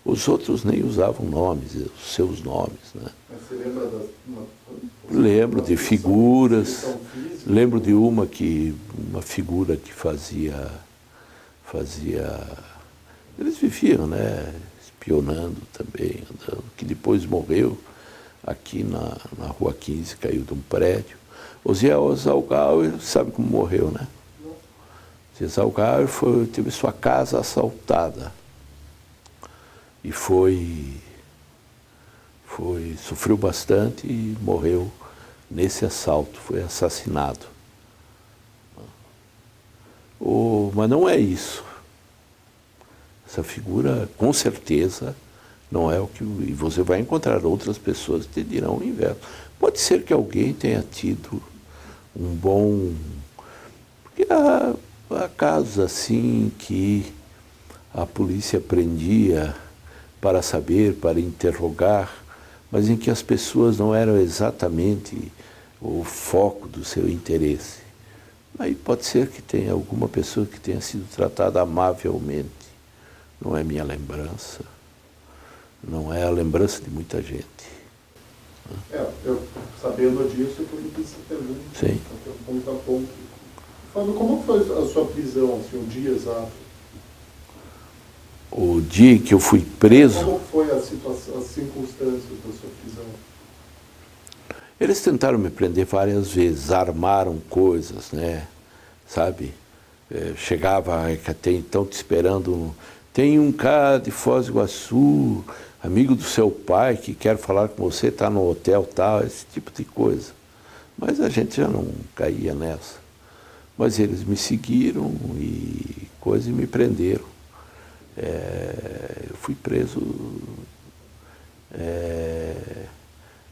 Os outros nem usavam nomes, os seus nomes, né? Mas você lembra Lembro de figuras, lembro de uma figura que fazia, eles viviam, né, espionando também, andando, que depois morreu aqui na Rua 15, caiu de um prédio. Osias Algauer, sabe como morreu, né? Osias Algauer teve sua casa assaltada e sofreu bastante e morreu nesse assalto, foi assassinado. Mas não é isso. Essa figura, com certeza, não é o que... E você vai encontrar outras pessoas que te dirão o inverso. Pode ser que alguém tenha tido um bom... Porque há casos assim que a polícia prendia para saber, para interrogar, mas em que as pessoas não eram exatamente o foco do seu interesse. Aí pode ser que tenha alguma pessoa que tenha sido tratada amavelmente. Não é minha lembrança, não é a lembrança de muita gente. Eu sabendo disso, eu fiz essa pergunta. Sim. Ponto a ponto. Fábio, como foi a sua prisão, assim, o dia exato? O dia que eu fui preso... Como foi a situação, as circunstâncias da sua prisão? Eles tentaram me prender várias vezes, armaram coisas, né? Sabe? Chegava até então te esperando tem um cara de Foz do Iguaçu, amigo do seu pai, que quer falar com você, está no hotel tal, esse tipo de coisa. Mas a gente já não caía nessa. Mas eles me seguiram e coisa e me prenderam. Eu fui preso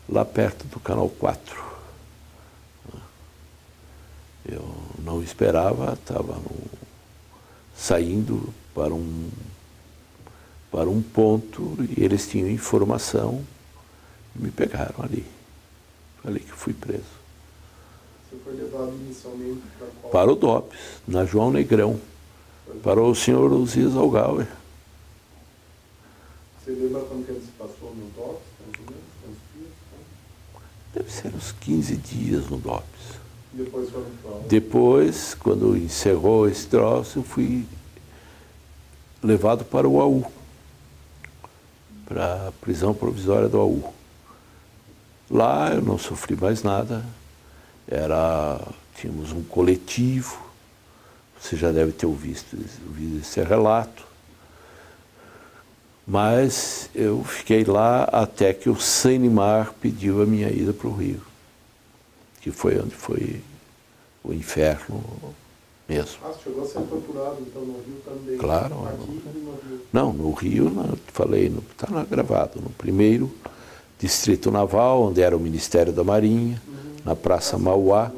lá perto do Canal 4. Eu não esperava, estava saindo para um ponto e eles tinham informação e me pegaram ali. Falei que fui preso. Você foi levado inicialmente para qual? Para o DOPS, na João Negrão, para o senhor Osias Algauer. Você lembra quanto tempo se passou no DOPS, mais ou menos? Quantos dias? Deve ser uns 15 dias no DOPS. Depois foram para onde? Depois, quando encerrou esse troço, eu fui levado para o AU, para a prisão provisória do AU. Lá eu não sofri mais nada, tínhamos um coletivo, você já deve ter ouvido esse relato, mas eu fiquei lá até que o Sanimar pediu a minha ida para o Rio, que foi onde foi o inferno mesmo. Ah, você chegou a ser torturado então no Rio também? Claro. Aqui e no Rio? Não, no Rio, eu te falei, está gravado, no primeiro Distrito Naval, onde era o Ministério da Marinha, na Praça Mauá.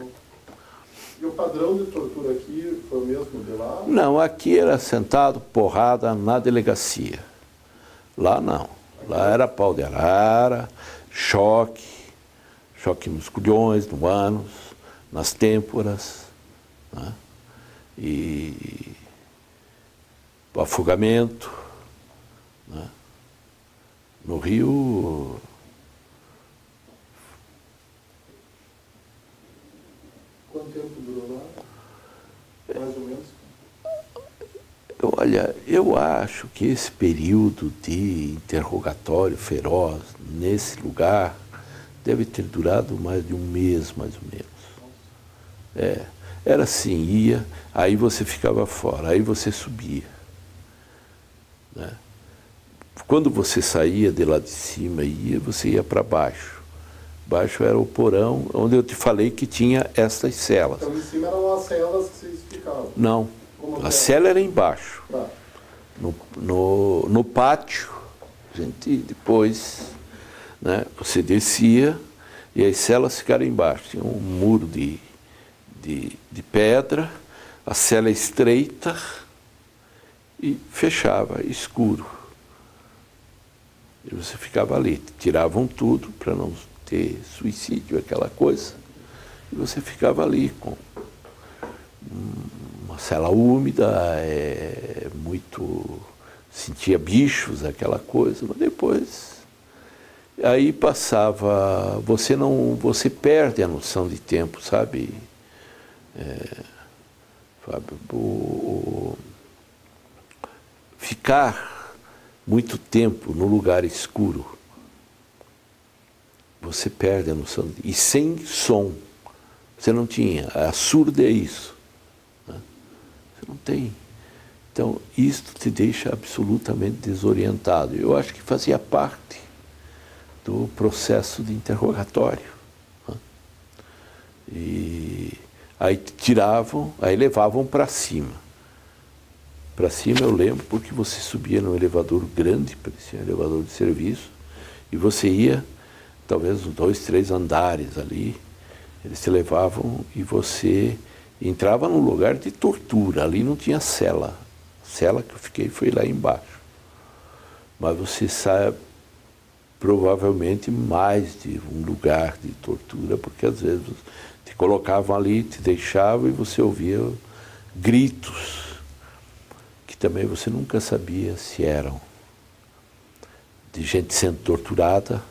E o padrão de tortura aqui foi o mesmo de lá? Não, aqui era sentado, porrada na delegacia. Lá não. Lá era pau de arara, choque nos culhões, no ânus, nas têmporas, né? E o afogamento, né? No Rio, quanto tempo durou lá? Mais ou menos? olha, eu acho que esse período de interrogatório feroz nesse lugar deve ter durado mais de um mês, mais ou menos. Era assim, ia, aí você ficava fora, aí você subia, né? Quando você saía de lá de cima e você ia para baixo. Baixo era o porão, onde eu te falei que tinha estas celas. Então, em cima eram as celas que vocês ficavam? Não, a cela era embaixo. Tá. No pátio, a gente depois, né, você descia e as celas ficaram embaixo. Tinha um muro de pedra, a cela estreita e fechava, escuro. E você ficava ali, tiravam tudo para não ter suicídio, aquela coisa. E você ficava ali com uma cela úmida, sentia bichos, aquela coisa, mas depois aí passava, você perde a noção de tempo, sabe? Fábio, ficar muito tempo no lugar escuro, você perde a noção. E sem som, você não tinha. A surda é isso, né? Você não tem. Então, isto te deixa absolutamente desorientado. Eu acho que fazia parte do processo de interrogatório, né? E aí tiravam, aí levavam para cima. Para cima eu lembro porque você subia num elevador grande, parecia um elevador de serviço, e você ia, talvez uns 2, 3 andares ali, eles te levavam e você entrava num lugar de tortura, ali não tinha cela. A cela que eu fiquei foi lá embaixo. Mas você sai provavelmente mais de um lugar de tortura, porque às vezes te colocavam ali, te deixavam e você ouvia gritos, que também você nunca sabia se eram de gente sendo torturada,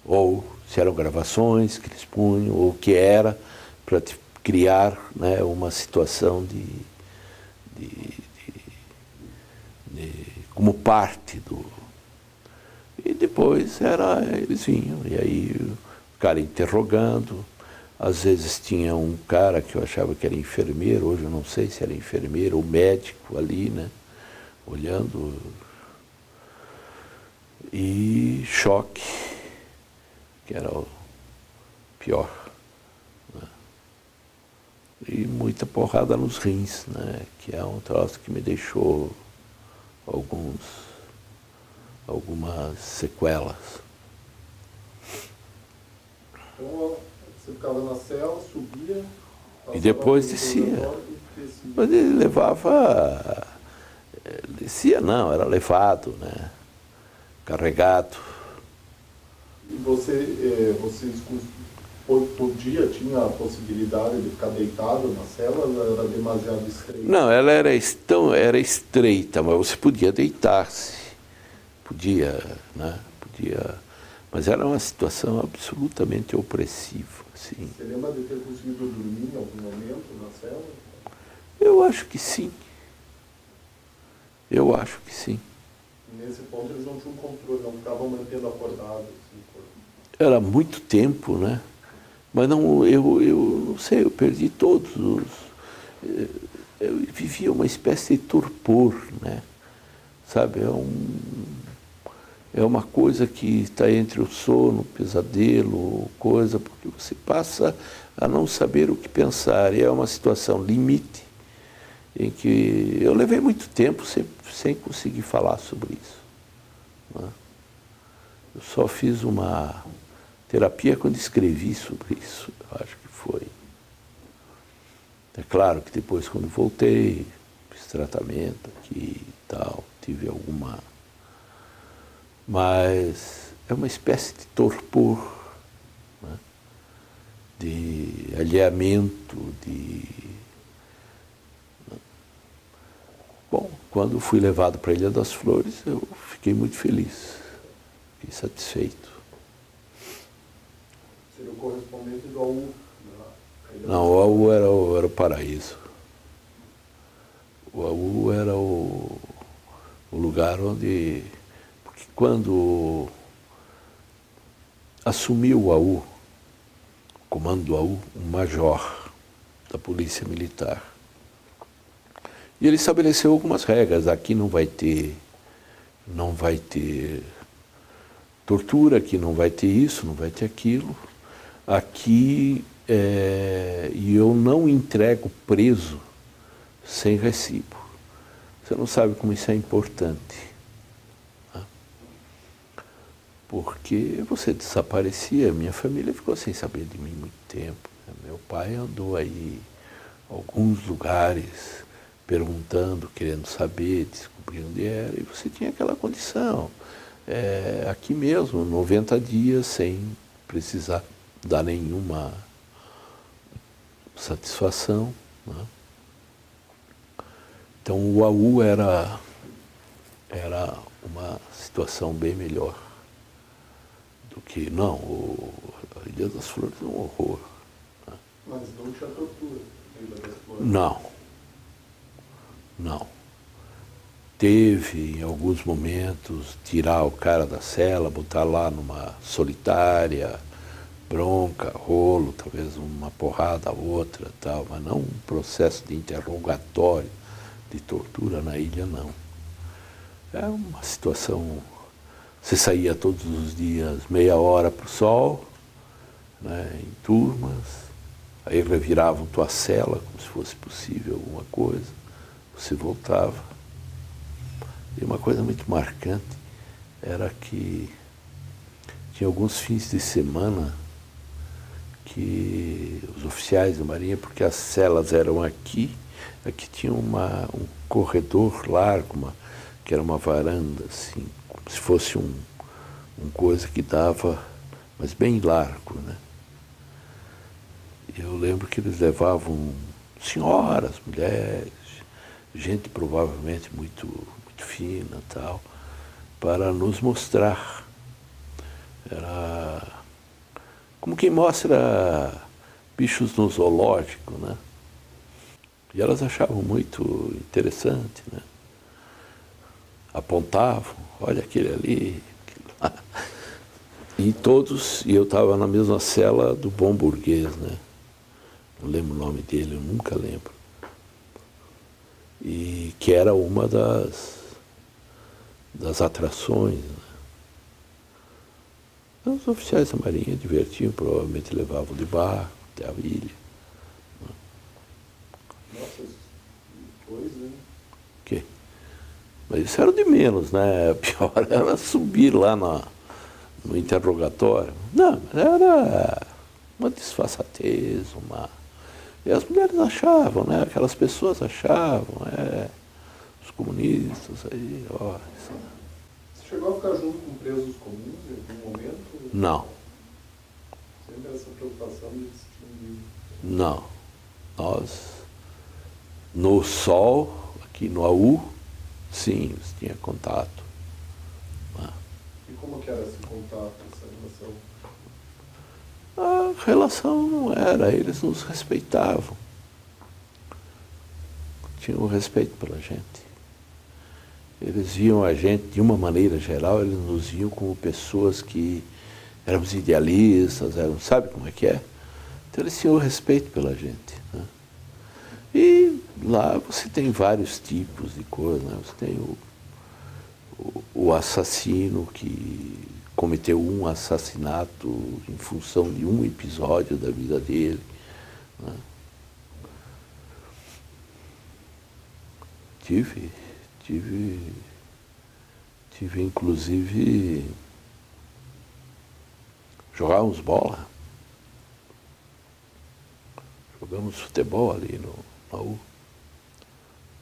ou se eram gravações que eles punham, ou o que era, para criar, né, uma situação como parte do... E depois eles vinham, e aí o cara interrogando. Às vezes tinha um cara que eu achava que era enfermeiro, hoje eu não sei se era enfermeiro ou médico ali, né? olhando, e choque, que era o pior, né? E muita porrada nos rins, né? Que é um troço que me deixou algumas sequelas. Então, você ficava na cela, subia... E depois descia. Mas ele levava... Descia não, era levado, né? Carregado. E você podia, tinha a possibilidade de ficar deitado na cela, ou era demasiado estreita? Não, ela era estreita, mas você podia deitar-se. Podia, né? Podia... Mas era uma situação absolutamente opressiva, assim. Você lembra de ter conseguido dormir em algum momento na cela? Eu acho que sim. Eu acho que sim. E nesse ponto eles não tinham controle, não ficavam mantendo acordado. Assim, Era muito tempo, né? Mas não, eu não sei, eu perdi todos os... Eu vivia uma espécie de torpor, né? Sabe, é uma coisa que está entre o sono, o pesadelo, coisa, porque você passa a não saber o que pensar. E é uma situação limite em que eu levei muito tempo sem conseguir falar sobre isso, né? Eu só fiz uma terapia quando escrevi sobre isso, eu acho que foi. É claro que depois, quando voltei, fiz tratamento aqui e tal, tive alguma... Mas é uma espécie de torpor, né? De alheamento, de... Bom, quando fui levado para a Ilha das Flores, eu fiquei muito feliz, fiquei satisfeito. Seria o correspondente do AU? Não, o AU era o paraíso. O AU era o lugar onde... Porque quando assumiu o AU, o comando do AU, um major da Polícia Militar, e ele estabeleceu algumas regras. Aqui não vai ter tortura, aqui não vai ter isso, não vai ter aquilo. Aqui, e eu não entrego preso sem recibo. Você não sabe como isso é importante, né? Porque você desaparecia, minha família ficou sem saber de mim muito tempo, né? Meu pai andou aí alguns lugares perguntando, querendo saber, descobrindo onde era, e você tinha aquela condição. Aqui mesmo, 90 dias sem precisar dar nenhuma satisfação, né? Então o AU era uma situação bem melhor do que... Não, a Ilha das Flores é um horror, né? Mas não tinha tortura na Ilha das Flores? Não. Teve, em alguns momentos, tirar o cara da cela, botar lá numa solitária, bronca, rolo, talvez uma porrada, outra, tal, mas não um processo de interrogatório, de tortura na ilha, não. É uma situação... Você saía todos os dias meia hora para o sol, né, em turmas, aí reviravam tua cela, como se fosse possível alguma coisa, você voltava. E uma coisa muito marcante era que tinha alguns fins de semana que os oficiais da Marinha, porque as celas eram aqui tinha um corredor largo, que era uma varanda, assim, como se fosse um coisa que dava, mas bem largo, né? E eu lembro que eles levavam senhoras, mulheres, gente provavelmente muito fina e tal, para nos mostrar. Era como quem mostra bichos no zoológico, né? E elas achavam muito interessante, né? Apontavam, olha aquele ali, aquele lá. E eu estava na mesma cela do bom burguês, né? Não lembro o nome dele, eu nunca lembro. E que era uma das das atrações. Né? Então, os oficiais da Marinha divertiam, provavelmente levavam de barco até a ilha. Nossa, coisa, hein? Que? Mas isso era o de menos, né? O pior era subir lá no interrogatório. Não, mas era uma disfarçatez, E as mulheres achavam, né? Aquelas pessoas achavam, os comunistas aí, ó. Você chegou a ficar junto com presos comuns em algum momento? Não. Sempre essa preocupação de distinguir. Não. Nós, no Sol, aqui no AU, sim, tinha contato. E como que era esse contato, essa relação? A relação não era, eles nos respeitavam. Tinham respeito pela gente. Eles viam a gente, de uma maneira geral, eles nos viam como pessoas que éramos idealistas, sabe como é que é? Então eles tinham respeito pela gente. Né? E lá você tem vários tipos de coisa, né? Você tem o assassino que cometeu um assassinato em função de um episódio da vida dele. Né? Tive inclusive jogávamos bola. Jogamos futebol ali no AU.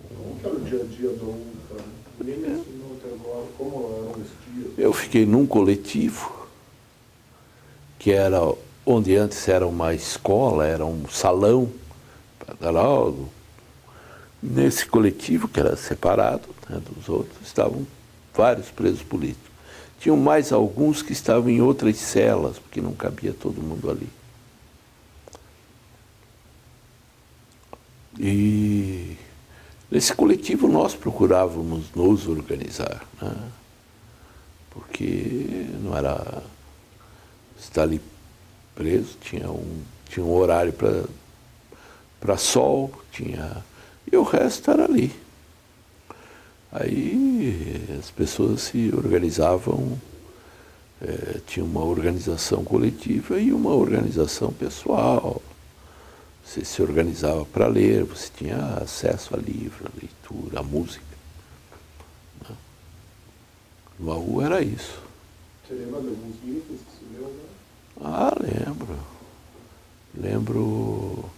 Como que era o dia a dia do AU, cara? Nem me ensinou até agora como eram os dias. Eu fiquei num coletivo, que era onde antes era uma escola, era um salão para dar aula. Nesse coletivo, que era separado, né, dos outros, estavam vários presos políticos. Tinham mais alguns que estavam em outras celas, porque não cabia todo mundo ali. E nesse coletivo nós procurávamos nos organizar, né? Porque não era estar ali preso, tinha um horário para sol, e o resto era ali. Aí as pessoas se organizavam, tinha uma organização coletiva e uma organização pessoal. Você se organizava para ler, você tinha acesso a livro, a leitura, a música. Né? No AU era isso. Você lembra de alguns livros que você leu, né? Ah, lembro.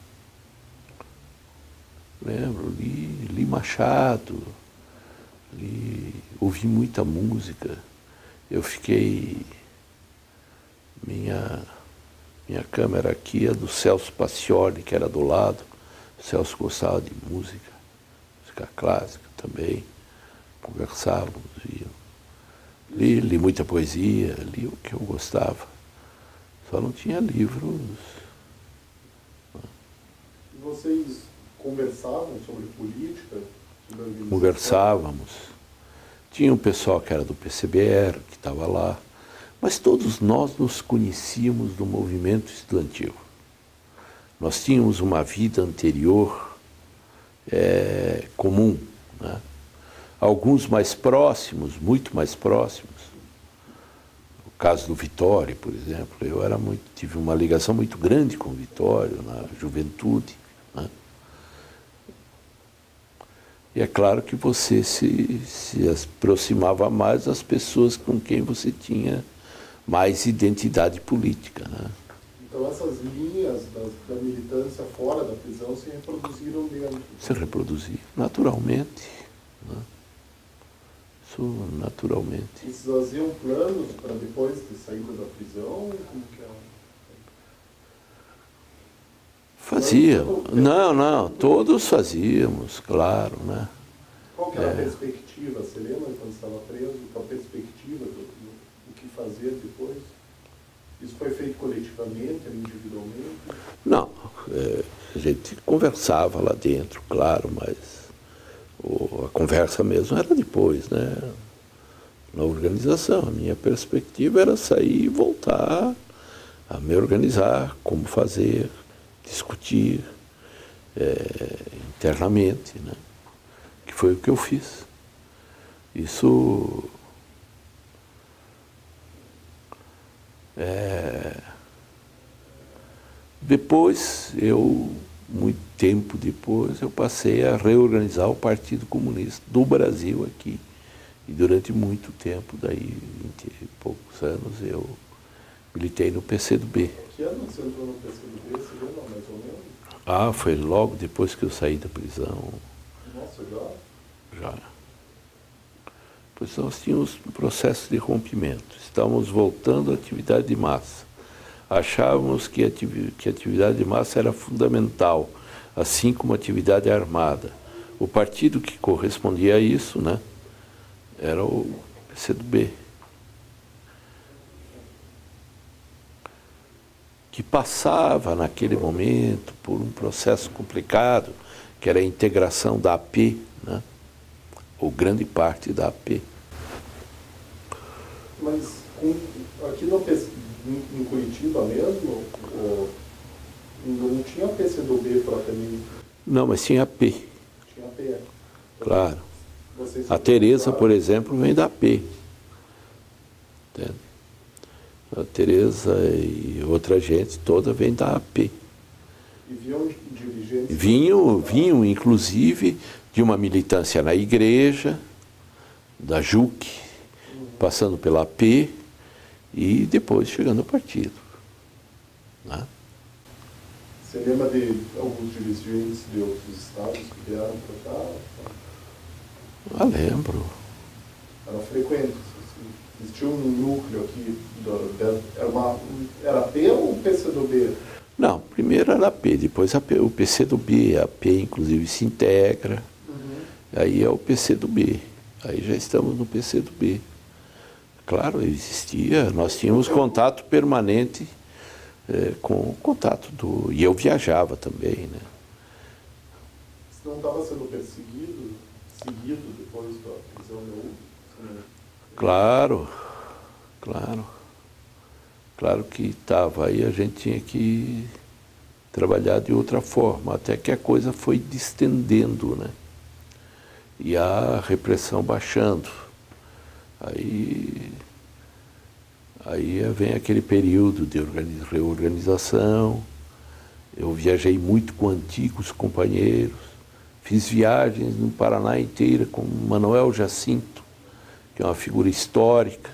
Li Machado, ouvi muita música. Eu fiquei... Minha câmera aqui é do Celso Pacioli, que era do lado. O Celso gostava de música clássica também. Conversávamos, li muita poesia, li o que eu gostava. Só não tinha livros. E vocês conversavam sobre política? Sobre organização? Conversávamos. Tinha um pessoal que era do PCBR, que estava lá. Mas todos nós nos conhecíamos do movimento estudantil. Nós tínhamos uma vida anterior comum. Né? Alguns mais próximos, muito mais próximos. O caso do Vitório, por exemplo, tive uma ligação muito grande com o Vitório na juventude. Né? E é claro que você se aproximava mais das pessoas com quem você tinha mais identidade política. Né? Então essas linhas da militância fora da prisão se reproduziram dentro? Se reproduzia naturalmente. Né? Isso naturalmente. E vocês faziam planos para depois de saída da prisão? Como que era? Fazia. Não, todos fazíamos, claro. Né? Qual que era a perspectiva? Você lembra quando estava preso? Qual a perspectiva do que fazer depois? Isso foi feito coletivamente, individualmente? Não, a gente conversava lá dentro, claro, mas a conversa mesmo era depois, né? Na organização. A minha perspectiva era sair e voltar a me organizar, como fazer, discutir internamente, né? Que foi o que eu fiz. Isso Depois, muito tempo depois, eu passei a reorganizar o Partido Comunista do Brasil aqui. E durante muito tempo, daí 20 e poucos anos, eu militei no PCdoB. Que ano você entrou no PCdoB? Você lembra mais ou menos? Ah, foi logo depois que eu saí da prisão. Nossa, Já. Pois nós tínhamos um processo de rompimento. Estávamos voltando à atividade de massa. Achávamos que a atividade de massa era fundamental, assim como a atividade armada. O partido que correspondia a isso, né, era o PCdoB, que passava naquele momento por um processo complicado, que era a integração da AP, né, ou grande parte da AP. Mas aqui em Curitiba mesmo, não tinha PCdoB propriamente? Não, mas tinha AP. Tinha AP. Claro. Vocês A Tereza, por exemplo, vem da AP. Entende? A Tereza e outra gente toda vem da AP. E vinham dirigentes? Vinham, inclusive, de uma militância na igreja, da JUC, passando pela AP e depois chegando ao partido. Né? Você lembra de alguns dirigentes de outros estados que vieram para cá? Ah, lembro. Eram frequentes. Assim. Existia um núcleo aqui, era P ou PCdoB? Não, primeiro era a AP, depois o PCdoB, a AP inclusive se integra, aí é o PCdoB, aí já estamos no PCdoB. Claro, existia, nós tínhamos contato permanente com o contato do... E eu viajava também, né? Você não estava sendo seguido depois da prisão da UPS? Claro. Claro que estava aí, a gente tinha que trabalhar de outra forma, até que a coisa foi distendendo, né? E a repressão baixando. Aí vem aquele período de reorganização. Eu viajei muito com antigos companheiros, fiz viagens no Paraná inteira com Manuel Jacinto, que é uma figura histórica,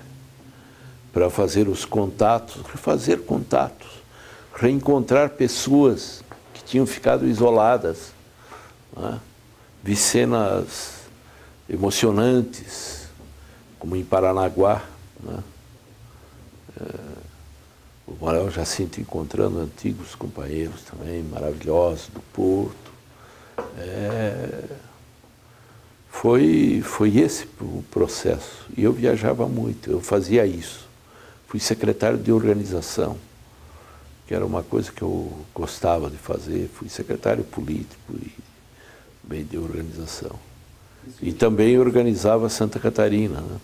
para fazer os contatos, refazer contatos, reencontrar pessoas que tinham ficado isoladas, né? Vi cenas emocionantes, como em Paranaguá, né? O Manuel Jacinto encontrando antigos companheiros também, maravilhosos, do Porto. Foi esse o processo. E eu viajava muito, eu fazia isso. Fui secretário de organização, que era uma coisa que eu gostava de fazer. Fui secretário político e bem de organização. E também organizava Santa Catarina, né?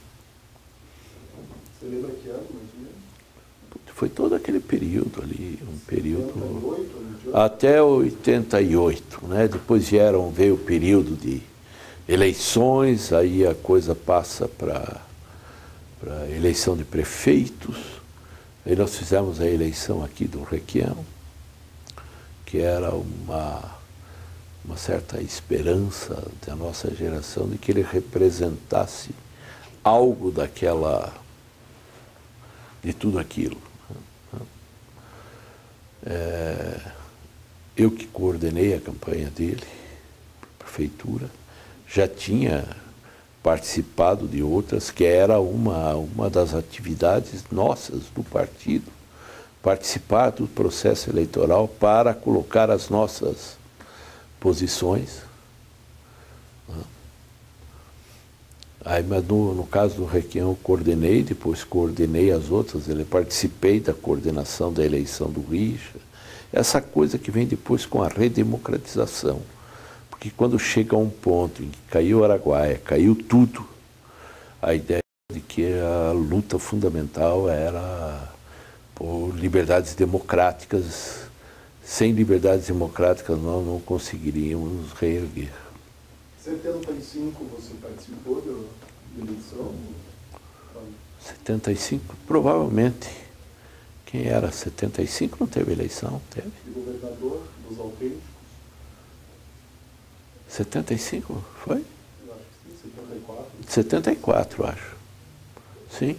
Você lembra que ano, mais ou menos? Foi todo aquele período ali, um período... 88, até 88, né? Depois veio o período de eleições, aí a coisa passa para eleição de prefeitos. Aí nós fizemos a eleição aqui do Requião, que era uma certa esperança da nossa geração de que ele representasse algo de tudo aquilo. Eu que coordenei a campanha dele, prefeitura, já tinha participado de outras, que era uma das atividades nossas do partido, participar do processo eleitoral para colocar as nossas posições. Aí, mas no caso do Requião, eu coordenei, depois coordenei as outras, participei da coordenação da eleição do Richa, essa coisa que vem depois com a redemocratização. Porque quando chega a um ponto em que caiu o Araguaia, caiu tudo, a ideia de que a luta fundamental era por liberdades democráticas. Sem liberdades democráticas nós não conseguiríamos reerguer. Em 75 você participou da eleição? 75, provavelmente. Quem era? 75 não teve eleição? Teve? E governador dos autênticos? 75, foi? Eu acho que sim, 74. 74, acho. Sim.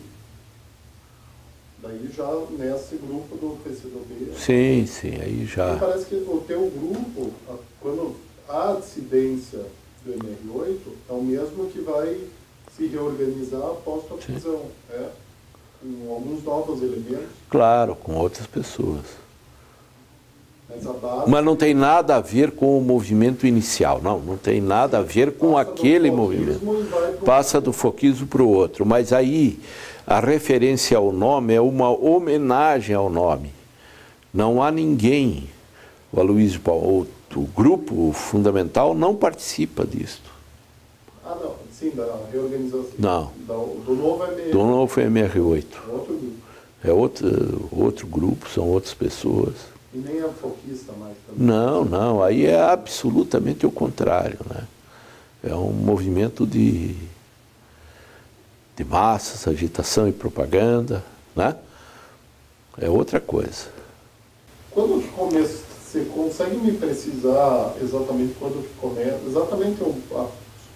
Daí já nesse grupo do PCdoB. Sim, sim, aí já. E parece que o teu grupo, quando a dissidência do MR8, é o mesmo que vai se reorganizar após a prisão, com alguns novos elementos. Claro, com outras pessoas. Mas a base... Mas não tem nada a ver com o movimento inicial, não tem nada a ver com aquele movimento. Passa do foquismo para o outro, mas aí a referência ao nome é uma homenagem ao nome. Não há ninguém, o Aloysio Paulo, o grupo fundamental não participa disto. Ah, não, sim, da reorganização. Não. Do novo MR8. Do novo MR8. Outro grupo. É outro grupo, são outras pessoas. E nem é foquista mais também. Não, aí é absolutamente o contrário, né? É um movimento de massas, agitação e propaganda, né? É outra coisa. Quando que começa, você consegue me precisar exatamente quando que começa, exatamente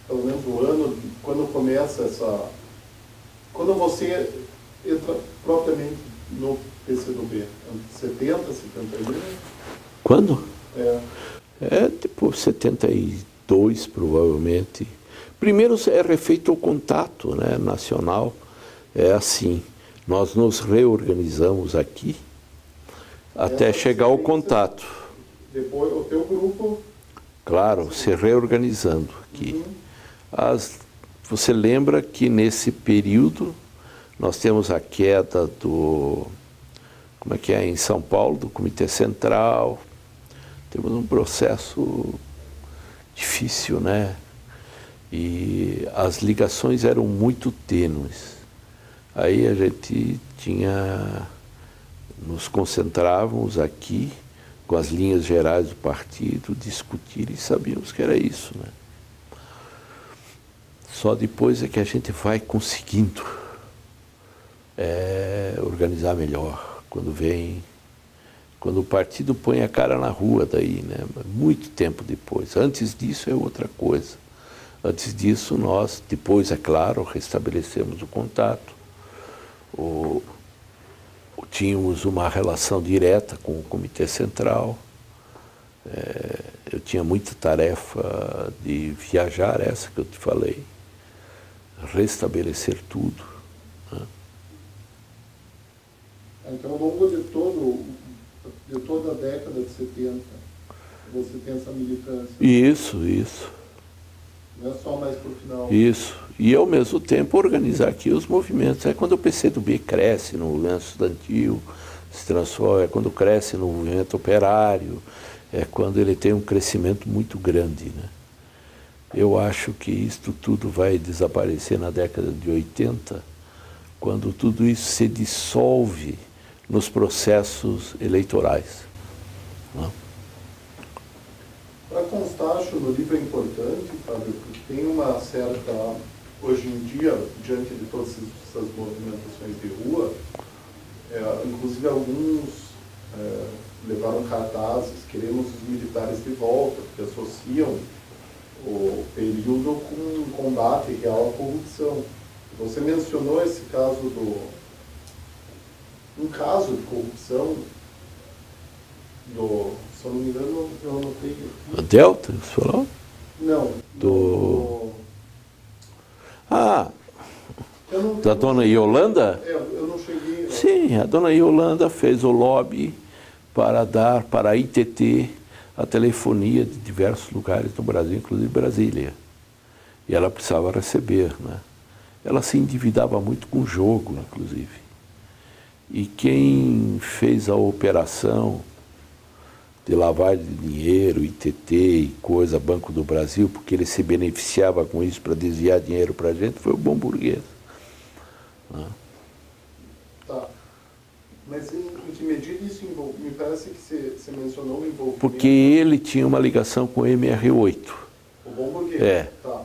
pelo menos o ano, quando começa essa, quando você entra propriamente no PCdoB? 70, 71? Quando? É tipo 72, provavelmente. Primeiro é refeito o contato, né, nacional. É assim, nós nos reorganizamos aqui até chegar ao contato. Depois o teu grupo... Claro, se reorganizando aqui. Você lembra que nesse período nós temos a queda do... Como é que é? Em São Paulo, do Comitê Central. Temos um processo difícil, né? E as ligações eram muito tênues. Aí a gente nos concentrávamos aqui com as linhas gerais do partido, discutir e sabíamos que era isso, né? Só depois é que a gente vai conseguindo organizar melhor, quando o partido põe a cara na rua daí, né? Muito tempo depois. Antes disso é outra coisa. Antes disso nós, depois é claro, restabelecemos o contato, tínhamos uma relação direta com o Comitê Central. Eu tinha muita tarefa de viajar, essa que eu te falei, restabelecer tudo, né? Então, ao longo de toda a década de 70, você tem essa militância. Isso. Não é só mais para o final. Isso. E, ao mesmo tempo, organizar aqui os movimentos. É quando o PCdoB cresce no movimento estudantil, se transforma, é quando cresce no movimento operário, é quando ele tem um crescimento muito grande, né? Eu acho que isto tudo vai desaparecer na década de 80, quando tudo isso se dissolve nos processos eleitorais, né? Para constar, acho, no livro é importante, Fábio, porque tem uma certa, hoje em dia, diante de todas essas movimentações de rua, inclusive alguns levaram cartazes, queremos os militares de volta, porque associam o período com um combate real à corrupção. Você mencionou esse caso um caso de corrupção se eu não me engano, eu anotei aqui. A Delta, você falou? Não. Da dona Yolanda? Eu não cheguei... Sim, a dona Yolanda fez o lobby para dar para a ITT a telefonia de diversos lugares do Brasil, inclusive Brasília. E ela precisava receber, né? Ela se endividava muito com jogo, inclusive. E quem fez a operação de lavagem de dinheiro, ITT e coisa, Banco do Brasil, porque ele se beneficiava com isso para desviar dinheiro para a gente, foi o Bom Burguês, né? Tá. Mas em que medida isso envolve? Me parece que você mencionou o envolvimento... Porque ele tinha uma ligação com o MR8. O Bom Burguês. Tá.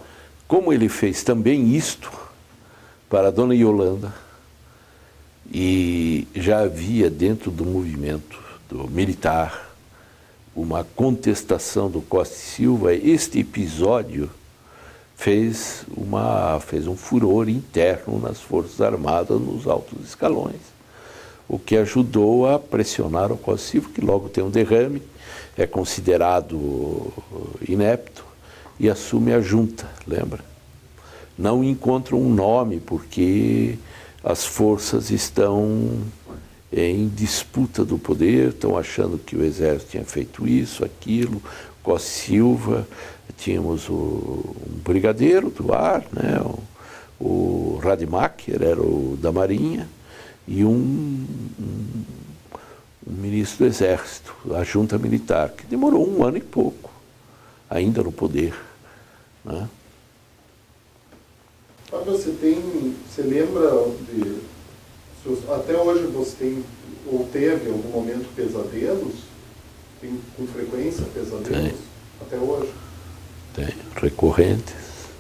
Como ele fez também isto para a dona Yolanda, E já havia dentro do movimento do militar uma contestação do Costa e Silva. Este episódio fez um furor interno nas Forças Armadas, nos altos escalões, o que ajudou a pressionar o Costa e Silva, que logo tem um derrame, é considerado inepto e assume a junta, lembra? Não encontra um nome porque as forças estão em disputa do poder, estão achando que o Exército tinha feito isso, aquilo. Costa e Silva, tínhamos um brigadeiro do ar, né? O Rademacher era o da Marinha, e um ministro do Exército, a junta militar, que demorou 1 ano e pouco, ainda no poder, né? Você lembra até hoje você tem, ou teve em algum momento pesadelos? Tem com frequência pesadelos? Tem. Até hoje? Tem, recorrentes.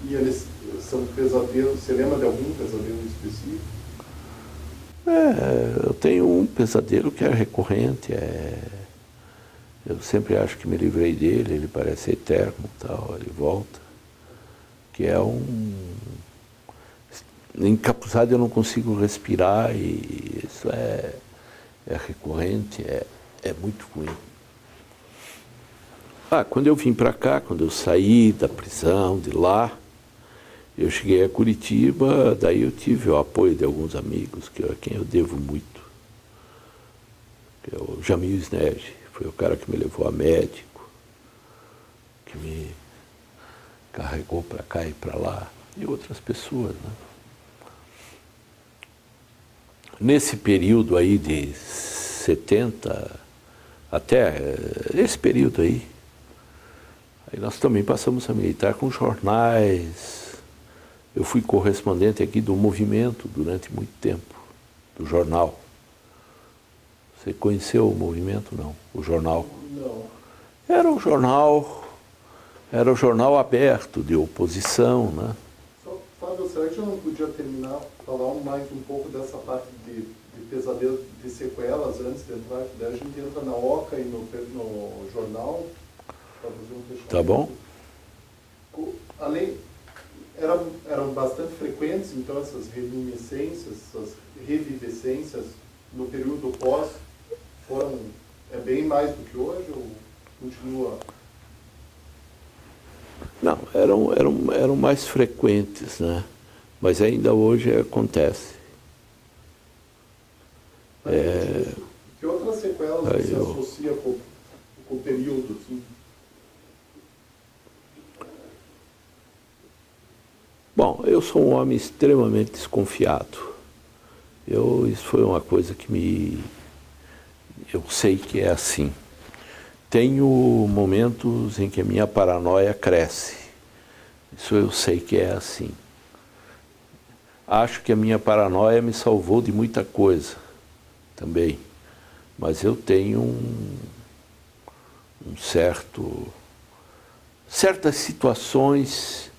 E eles são pesadelos, você lembra de algum pesadelo específico? Eu tenho um pesadelo que é recorrente, eu sempre acho que me livrei dele, ele parece eterno, tal, ele volta, que é encapuzado eu não consigo respirar, e isso é recorrente, é muito ruim. Quando eu vim para cá, quando eu saí da prisão, de lá, eu cheguei a Curitiba, daí eu tive o apoio de alguns amigos, a quem eu devo muito. Que é o Jamil Snege, foi o cara que me levou a médico, que me carregou para cá e para lá, e outras pessoas, né? Nesse período aí de 70, até esse período aí nós também passamos a militar com jornais. Eu fui correspondente aqui do Movimento durante muito tempo, do jornal. Você conheceu o Movimento, não? O jornal? Não. Era um jornal aberto, de oposição, né? Fábio, será que eu não podia falar mais um pouco dessa parte de pesadelo, de sequelas, antes de entrar? Daí a gente entra na OCA e no jornal, para fazer um fechamento. Tá bom? Eram bastante frequentes, então, essas reminiscências, essas revivescências no período pós, é bem mais do que hoje, ou continua? Não, eram mais frequentes, né? Mas ainda hoje acontece. Que outras sequelas você associa com o período? Assim? Bom, eu sou um homem extremamente desconfiado. Isso foi uma coisa que eu sei que é assim. Tenho momentos em que a minha paranoia cresce. Isso eu sei que é assim. Acho que a minha paranoia me salvou de muita coisa também. Mas eu tenho certas situações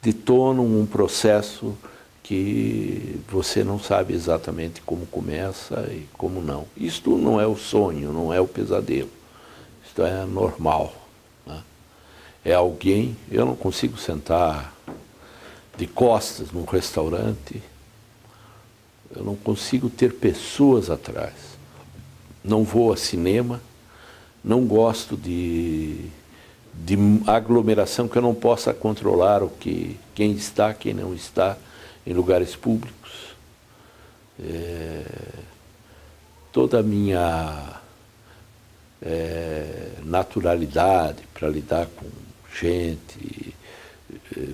detonam um processo que você não sabe exatamente como começa e como não. Isto não é o sonho, não é o pesadelo. Isto é normal, né? É alguém, eu não consigo sentar de costas num restaurante, eu não consigo ter pessoas atrás. Não vou a cinema, não gosto de aglomeração que eu não possa controlar quem está, quem não está em lugares públicos. Toda a minha naturalidade para lidar com gente,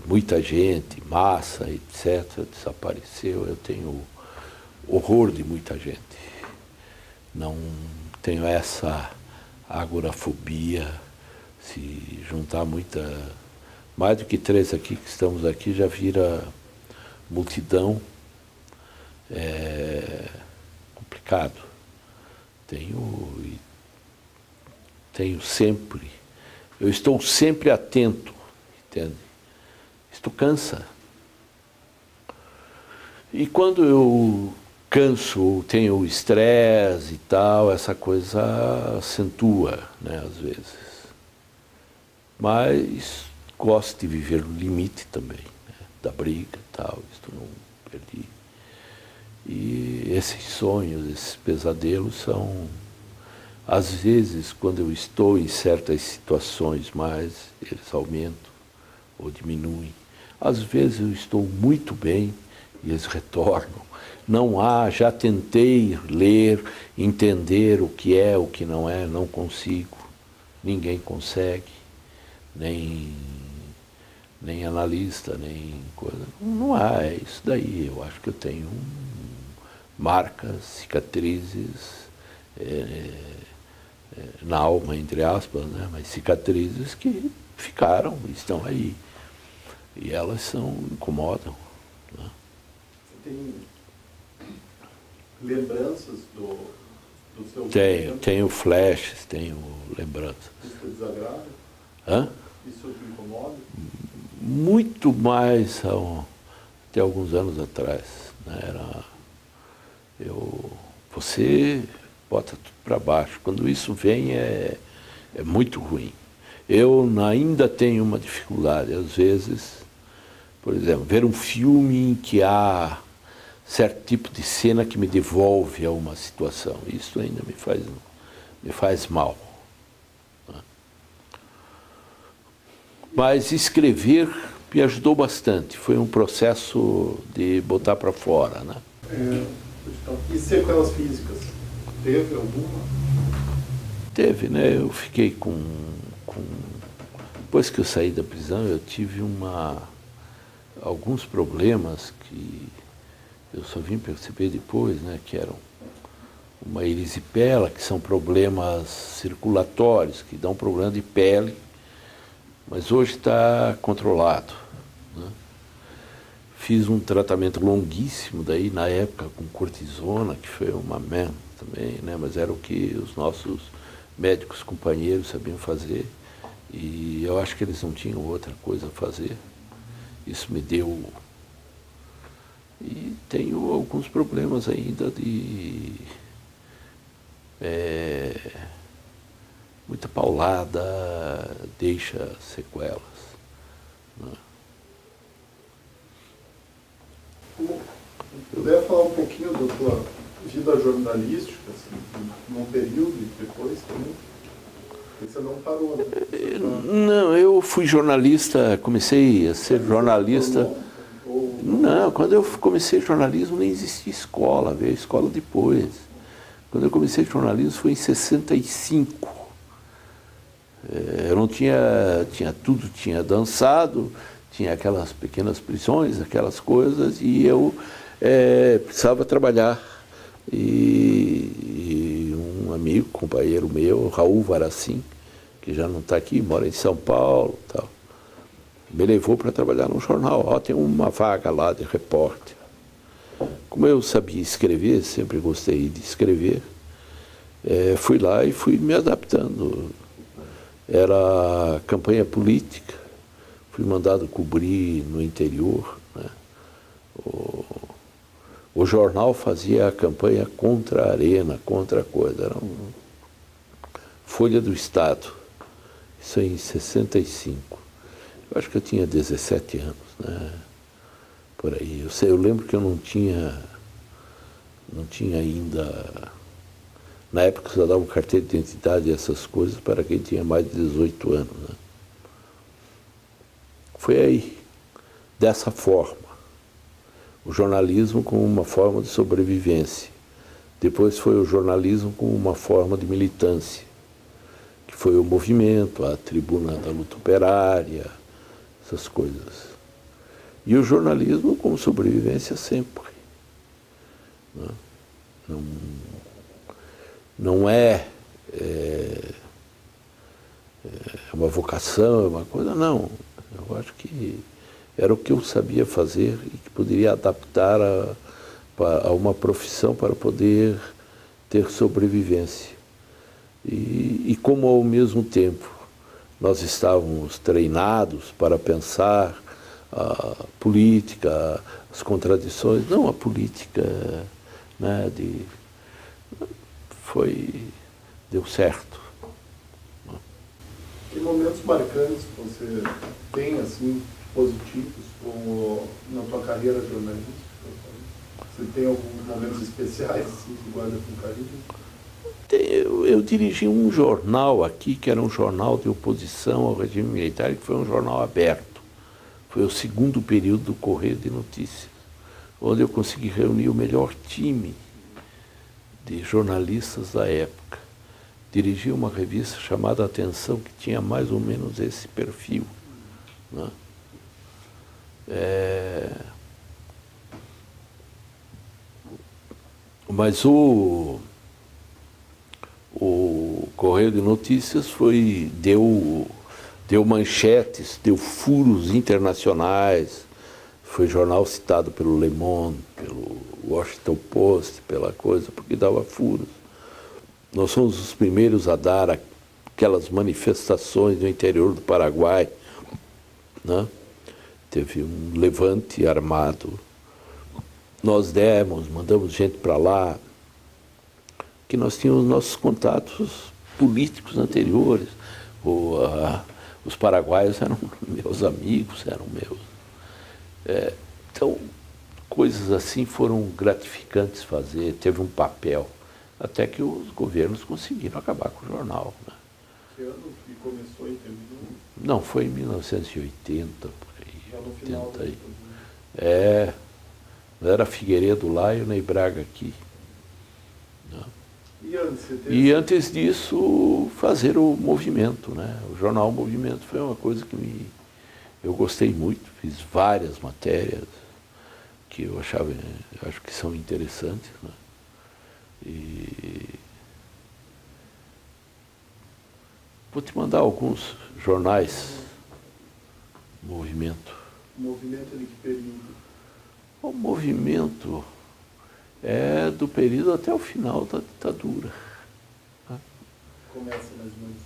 muita gente, massa, etc., desapareceu. Eu tenho horror de muita gente. Não tenho essa agorafobia. Se juntar mais do que 3 aqui que estamos aqui, já vira multidão. É complicado. Eu estou sempre atento, entende? Isto cansa. E quando eu canso, tenho estresse e tal, essa coisa acentua, né, às vezes. Mas gosto de viver no limite também, né, da briga e tal, isso não perdi. E esses sonhos, esses pesadelos são, às vezes, quando eu estou em certas situações mais, eles aumentam ou diminuem. Às vezes eu estou muito bem e eles retornam. Não há, já tentei ler, entender o que é, o que não é, não consigo. Ninguém consegue, nem analista, nem coisa. Não há, é isso daí. Eu acho que eu tenho marcas, cicatrizes na alma, entre aspas, né? Mas cicatrizes que ficaram, estão aí. E elas incomodam. Né? Você tem lembranças do seu tenho flashes, tenho lembranças. Isso te desagrada? Hã? Isso te incomoda? Muito mais até alguns anos atrás. Né? Você bota tudo para baixo. Quando isso vem é muito ruim. Eu ainda tenho uma dificuldade, às vezes, por exemplo, ver um filme em que há certo tipo de cena que me devolve a uma situação. Isso ainda me faz mal. Né? Mas escrever me ajudou bastante. Foi um processo de botar para fora. Né? E sequelas físicas? Teve alguma? Teve, né? Eu fiquei com... Depois que eu saí da prisão, eu tive alguns problemas que eu só vim perceber depois, né? Que eram uma erisipela, que são problemas circulatórios, que dão problema de pele, mas hoje está controlado. Né? Fiz um tratamento longuíssimo daí, na época, com cortisona, que foi uma merda também, né? Mas era o que os nossos médicos companheiros sabiam fazer. E eu acho que eles não tinham outra coisa a fazer. Isso me deu... E tenho alguns problemas ainda de... muita paulada deixa sequelas. Né? Puder falar um pouquinho da tua vida jornalística, assim, num período e depois também? Porque você não parou, né? Não, eu fui jornalista, comecei a ser jornalista... Não, quando eu comecei jornalismo nem existia escola, veio a escola depois. Quando eu comecei jornalismo foi em 65. Eu não tinha tudo, tinha dançado, tinha aquelas pequenas prisões, aquelas coisas, e eu precisava trabalhar. E um amigo, companheiro meu, Raul Varacim, que já não está aqui, mora em São Paulo, tal, me levou para trabalhar no jornal. Ó, tem uma vaga lá de repórter. Como eu sabia escrever, sempre gostei de escrever, fui lá e fui me adaptando. Era campanha política, fui mandado cobrir no interior. Né? O jornal fazia a campanha contra a Arena, contra a coisa. Era Folha do Estado. Isso em 65. Eu acho que eu tinha 17 anos, né? Por aí. Eu lembro que eu não tinha ainda... Na época só dava carteira de identidade e essas coisas para quem tinha mais de 18 anos. Né? Foi aí, dessa forma. O jornalismo como uma forma de sobrevivência. Depois foi o jornalismo como uma forma de militância, que foi o movimento, a tribuna da luta operária, essas coisas. E o jornalismo como sobrevivência sempre. Né? Não é uma vocação, é uma coisa, não. Eu acho que era o que eu sabia fazer e que poderia adaptar a uma profissão para poder ter sobrevivência. E como ao mesmo tempo nós estávamos treinados para pensar a política, as contradições, não a política né, deu certo. Que momentos marcantes você tem, assim, positivos na tua carreira jornalística? Você tem alguns momentos especiais, assim, que guarda com carinho? Eu dirigi um jornal aqui, que era um jornal de oposição ao regime militar, que foi um jornal aberto. Foi o segundo período do Correio de Notícias, onde eu consegui reunir o melhor time de jornalistas da época. Dirigi uma revista chamada Atenção, que tinha mais ou menos esse perfil, né? Mas o Correio de Notícias deu manchetes, deu furos internacionais, foi jornal citado pelo Le Monde, pelo Washington Post, pela coisa, porque dava furos. Nós fomos os primeiros a dar aquelas manifestações no interior do Paraguai, né? Teve um levante armado. Nós mandamos gente para lá, que nós tínhamos nossos contatos políticos anteriores. Os paraguaios eram meus amigos, eram meus. Então, coisas assim foram gratificantes fazer, teve um papel, até que os governos conseguiram acabar com o jornal, né? Que ano que começou e terminou? Não, foi em 1980, por aí. Já no final 80 aí. Era Figueiredo lá e o Ney Braga aqui. Né? E antes disso, fazer o Movimento, né? O jornal Movimento foi uma coisa que eu gostei muito, fiz várias matérias que eu acho que são interessantes, né? E vou te mandar alguns jornais Movimento. O Movimento de que período? O Movimento é do período até o final da ditadura. Começa mais ou menos?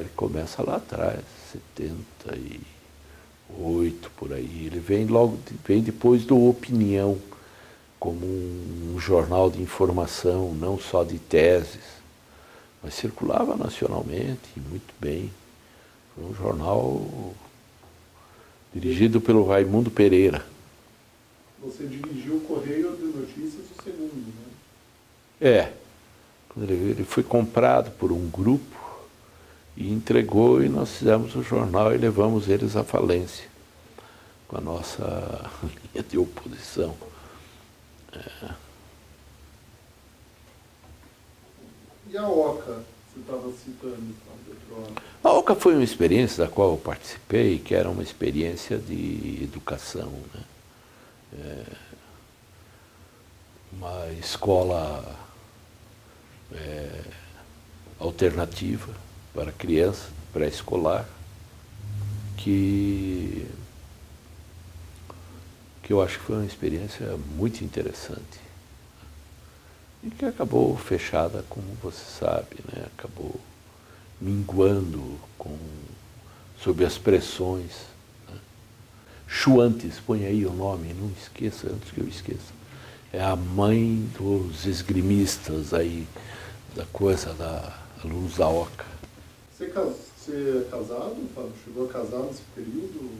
Ele começa lá atrás, 78, por aí. Ele vem depois do Opinião, como um jornal de informação, não só de teses, mas circulava nacionalmente, muito bem. Foi um jornal dirigido pelo Raimundo Pereira. Você dirigiu o Correio de Notícias, o segundo, né? Ele foi comprado por um grupo e entregou, e nós fizemos o jornal e levamos eles à falência, com a nossa linha de oposição. E a OCA, você estava citando, Petrona? A OCA foi uma experiência da qual eu participei, que era uma experiência de educação, né? Uma escola alternativa para criança, pré-escolar, que eu acho que foi uma experiência muito interessante e que acabou fechada, como você sabe, né? Acabou minguando sob as pressões. Schwantes, põe aí o nome, não esqueça, antes que eu esqueça. É a mãe dos esgrimistas aí, da coisa da luz da OCA. Você é casado, Fábio? Chegou a casar nesse período?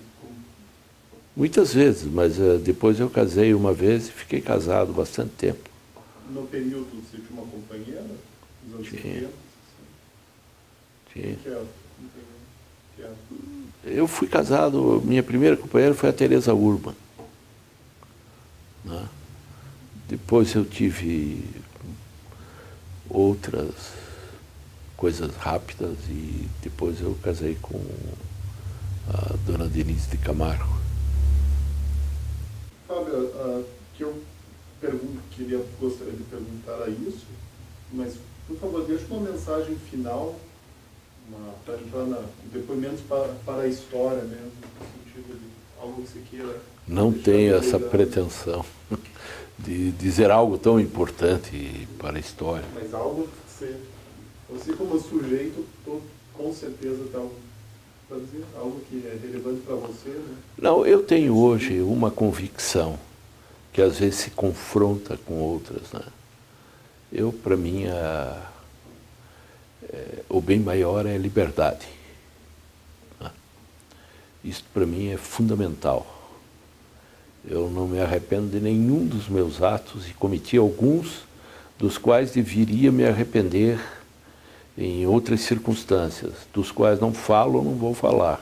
Muitas vezes, mas depois eu casei uma vez e fiquei casado bastante tempo. No período você tinha uma companheira? Nos anos 70? Tinha. Que era? Eu fui casado, minha primeira companheira foi a Teresa Urban, né? Depois eu tive outras coisas rápidas e depois eu casei com a dona Denise de Camargo. Fábio, que eu gostaria de perguntar a isso, mas por favor, deixa uma mensagem final para entrar no depoimentos para a história mesmo, no sentido de algo que você queira. Não tenho essa pretensão de dizer algo tão importante para a história. Mas algo que você como sujeito, com certeza está para dizer algo que é relevante para você, né? Não, eu tenho hoje uma convicção que às vezes se confronta com outras, né? Para mim, o bem maior é a liberdade, né? Isso para mim é fundamental. Eu não me arrependo de nenhum dos meus atos e cometi alguns dos quais deveria me arrepender em outras circunstâncias, dos quais não falo ou não vou falar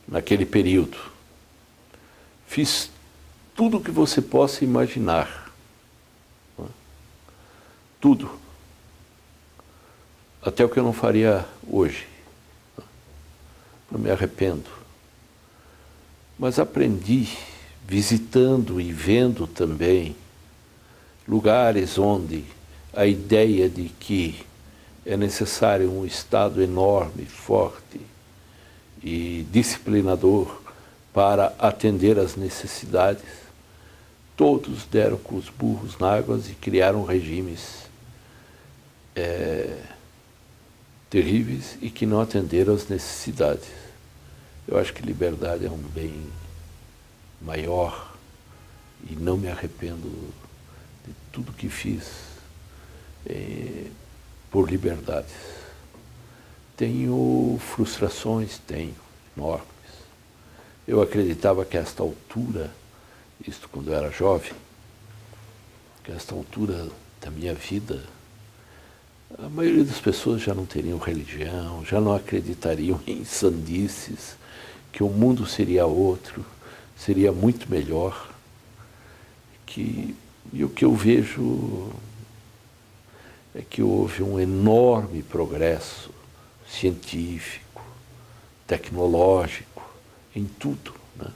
naquele período. Fiz tudo o que você possa imaginar, né? Tudo. Até o que eu não faria hoje. Não me arrependo. Mas aprendi, visitando e vendo também lugares onde a ideia de que é necessário um Estado enorme, forte e disciplinador para atender às necessidades, todos deram com os burros na água e criaram regimes terríveis e que não atenderam às necessidades. Eu acho que liberdade é um bem maior e não me arrependo de tudo que fiz por liberdades. Tenho frustrações, enormes. Eu acreditava que a esta altura, isto quando eu era jovem, que a esta altura da minha vida, a maioria das pessoas já não teriam religião, já não acreditariam em sandices, que o mundo seria outro, seria muito melhor. E o que eu vejo é que houve um enorme progresso científico, tecnológico, em tudo, né?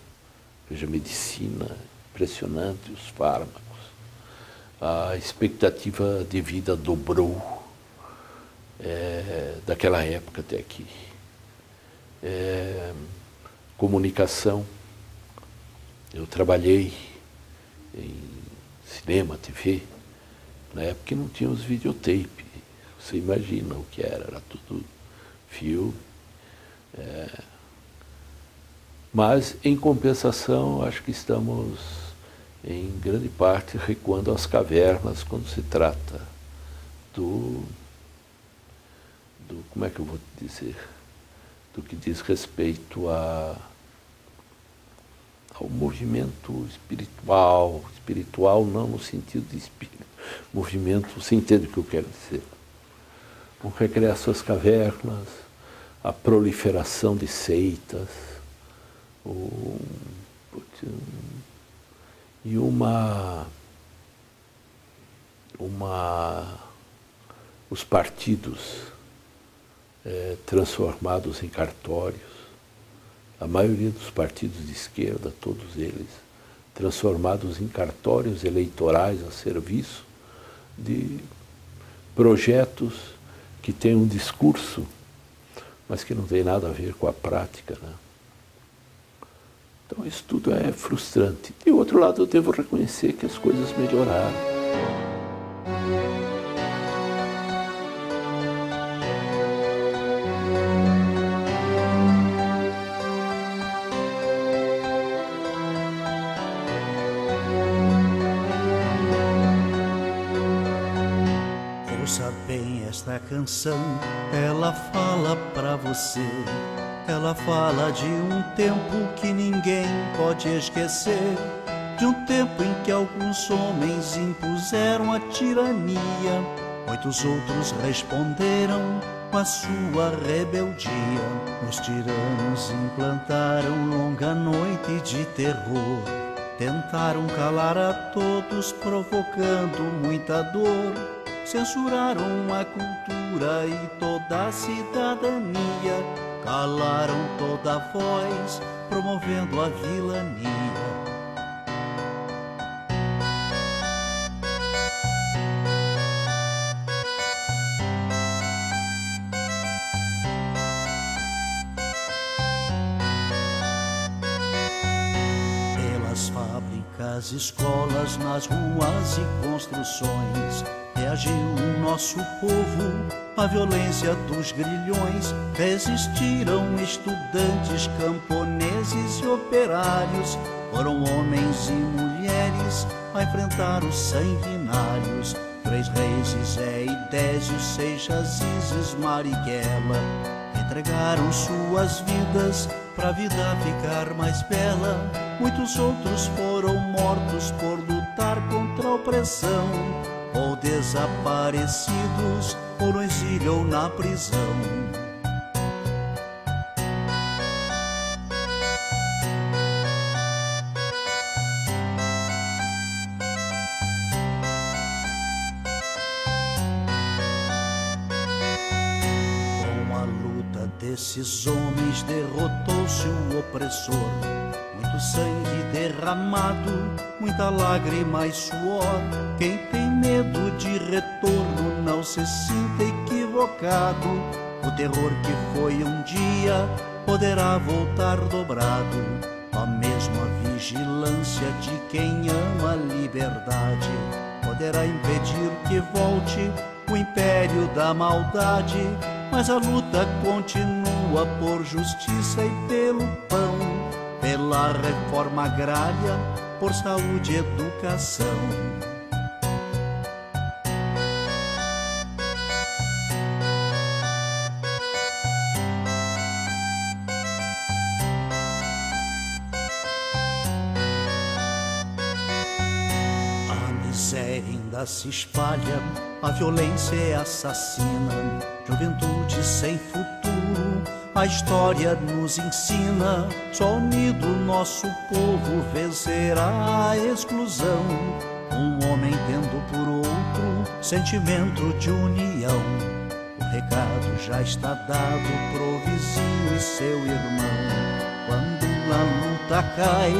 Veja, a medicina, impressionante, os fármacos, a expectativa de vida dobrou daquela época até aqui. Comunicação, eu trabalhei em cinema, TV, na época que não tinha os videotape. Você imagina o que era tudo filme. Mas, em compensação, acho que estamos, em grande parte, recuando às cavernas quando se trata como é que eu vou dizer, do que diz respeito ao movimento espiritual não no sentido de espírito, movimento, você entende o que eu quero dizer. O regresso às cavernas, a proliferação de seitas, e os partidos transformados em cartórios, a maioria dos partidos de esquerda, todos eles, transformados em cartórios eleitorais a serviço de projetos que têm um discurso, mas que não tem nada a ver com a prática, né? Então isso tudo é frustrante. De outro lado, eu devo reconhecer que as coisas melhoraram. Ouça bem esta canção, ela fala pra você. Ela fala de um tempo que ninguém pode esquecer, de um tempo em que alguns homens impuseram a tirania, muitos outros responderam com a sua rebeldia. Os tiranos implantaram longa noite de terror, tentaram calar a todos, provocando muita dor. Censuraram a cultura e toda a cidadania, calaram toda a voz, promovendo a vilania. Pelas fábricas, escolas, nas ruas e construções, reagiu o nosso povo à violência dos grilhões. Resistiram estudantes, camponeses e operários, foram homens e mulheres mulheres a enfrentar os sanguinários. 3 reis, Zé e Désio, Seixas, Isis, Marighella, entregaram suas vidas pra vida ficar mais bela. Muitos outros foram mortos por lutar contra a opressão, ou desaparecidos, ou no exílio ou na prisão. Desses homens derrotou-se o opressor. Muito sangue derramado, muita lágrima e suor. Quem tem medo de retorno não se sinta equivocado. O terror que foi um dia poderá voltar dobrado. A mesma vigilância de quem ama a liberdade poderá impedir que volte o império da maldade. Mas a luta continua por justiça e pelo pão, pela reforma agrária, por saúde e educação. A miséria ainda se espalha, a violência é assassina. Juventude sem futuro, a história nos ensina. Só unido nosso povo vencerá a exclusão. Um homem tendo por outro sentimento de união. O recado já está dado pro vizinho e seu irmão. Quando a luta cai,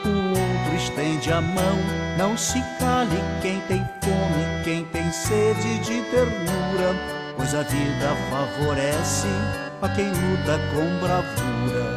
o outro estende a mão. Não se cale quem tem fome, quem tem sede de ternura, pois a vida favorece a quem luta com bravura.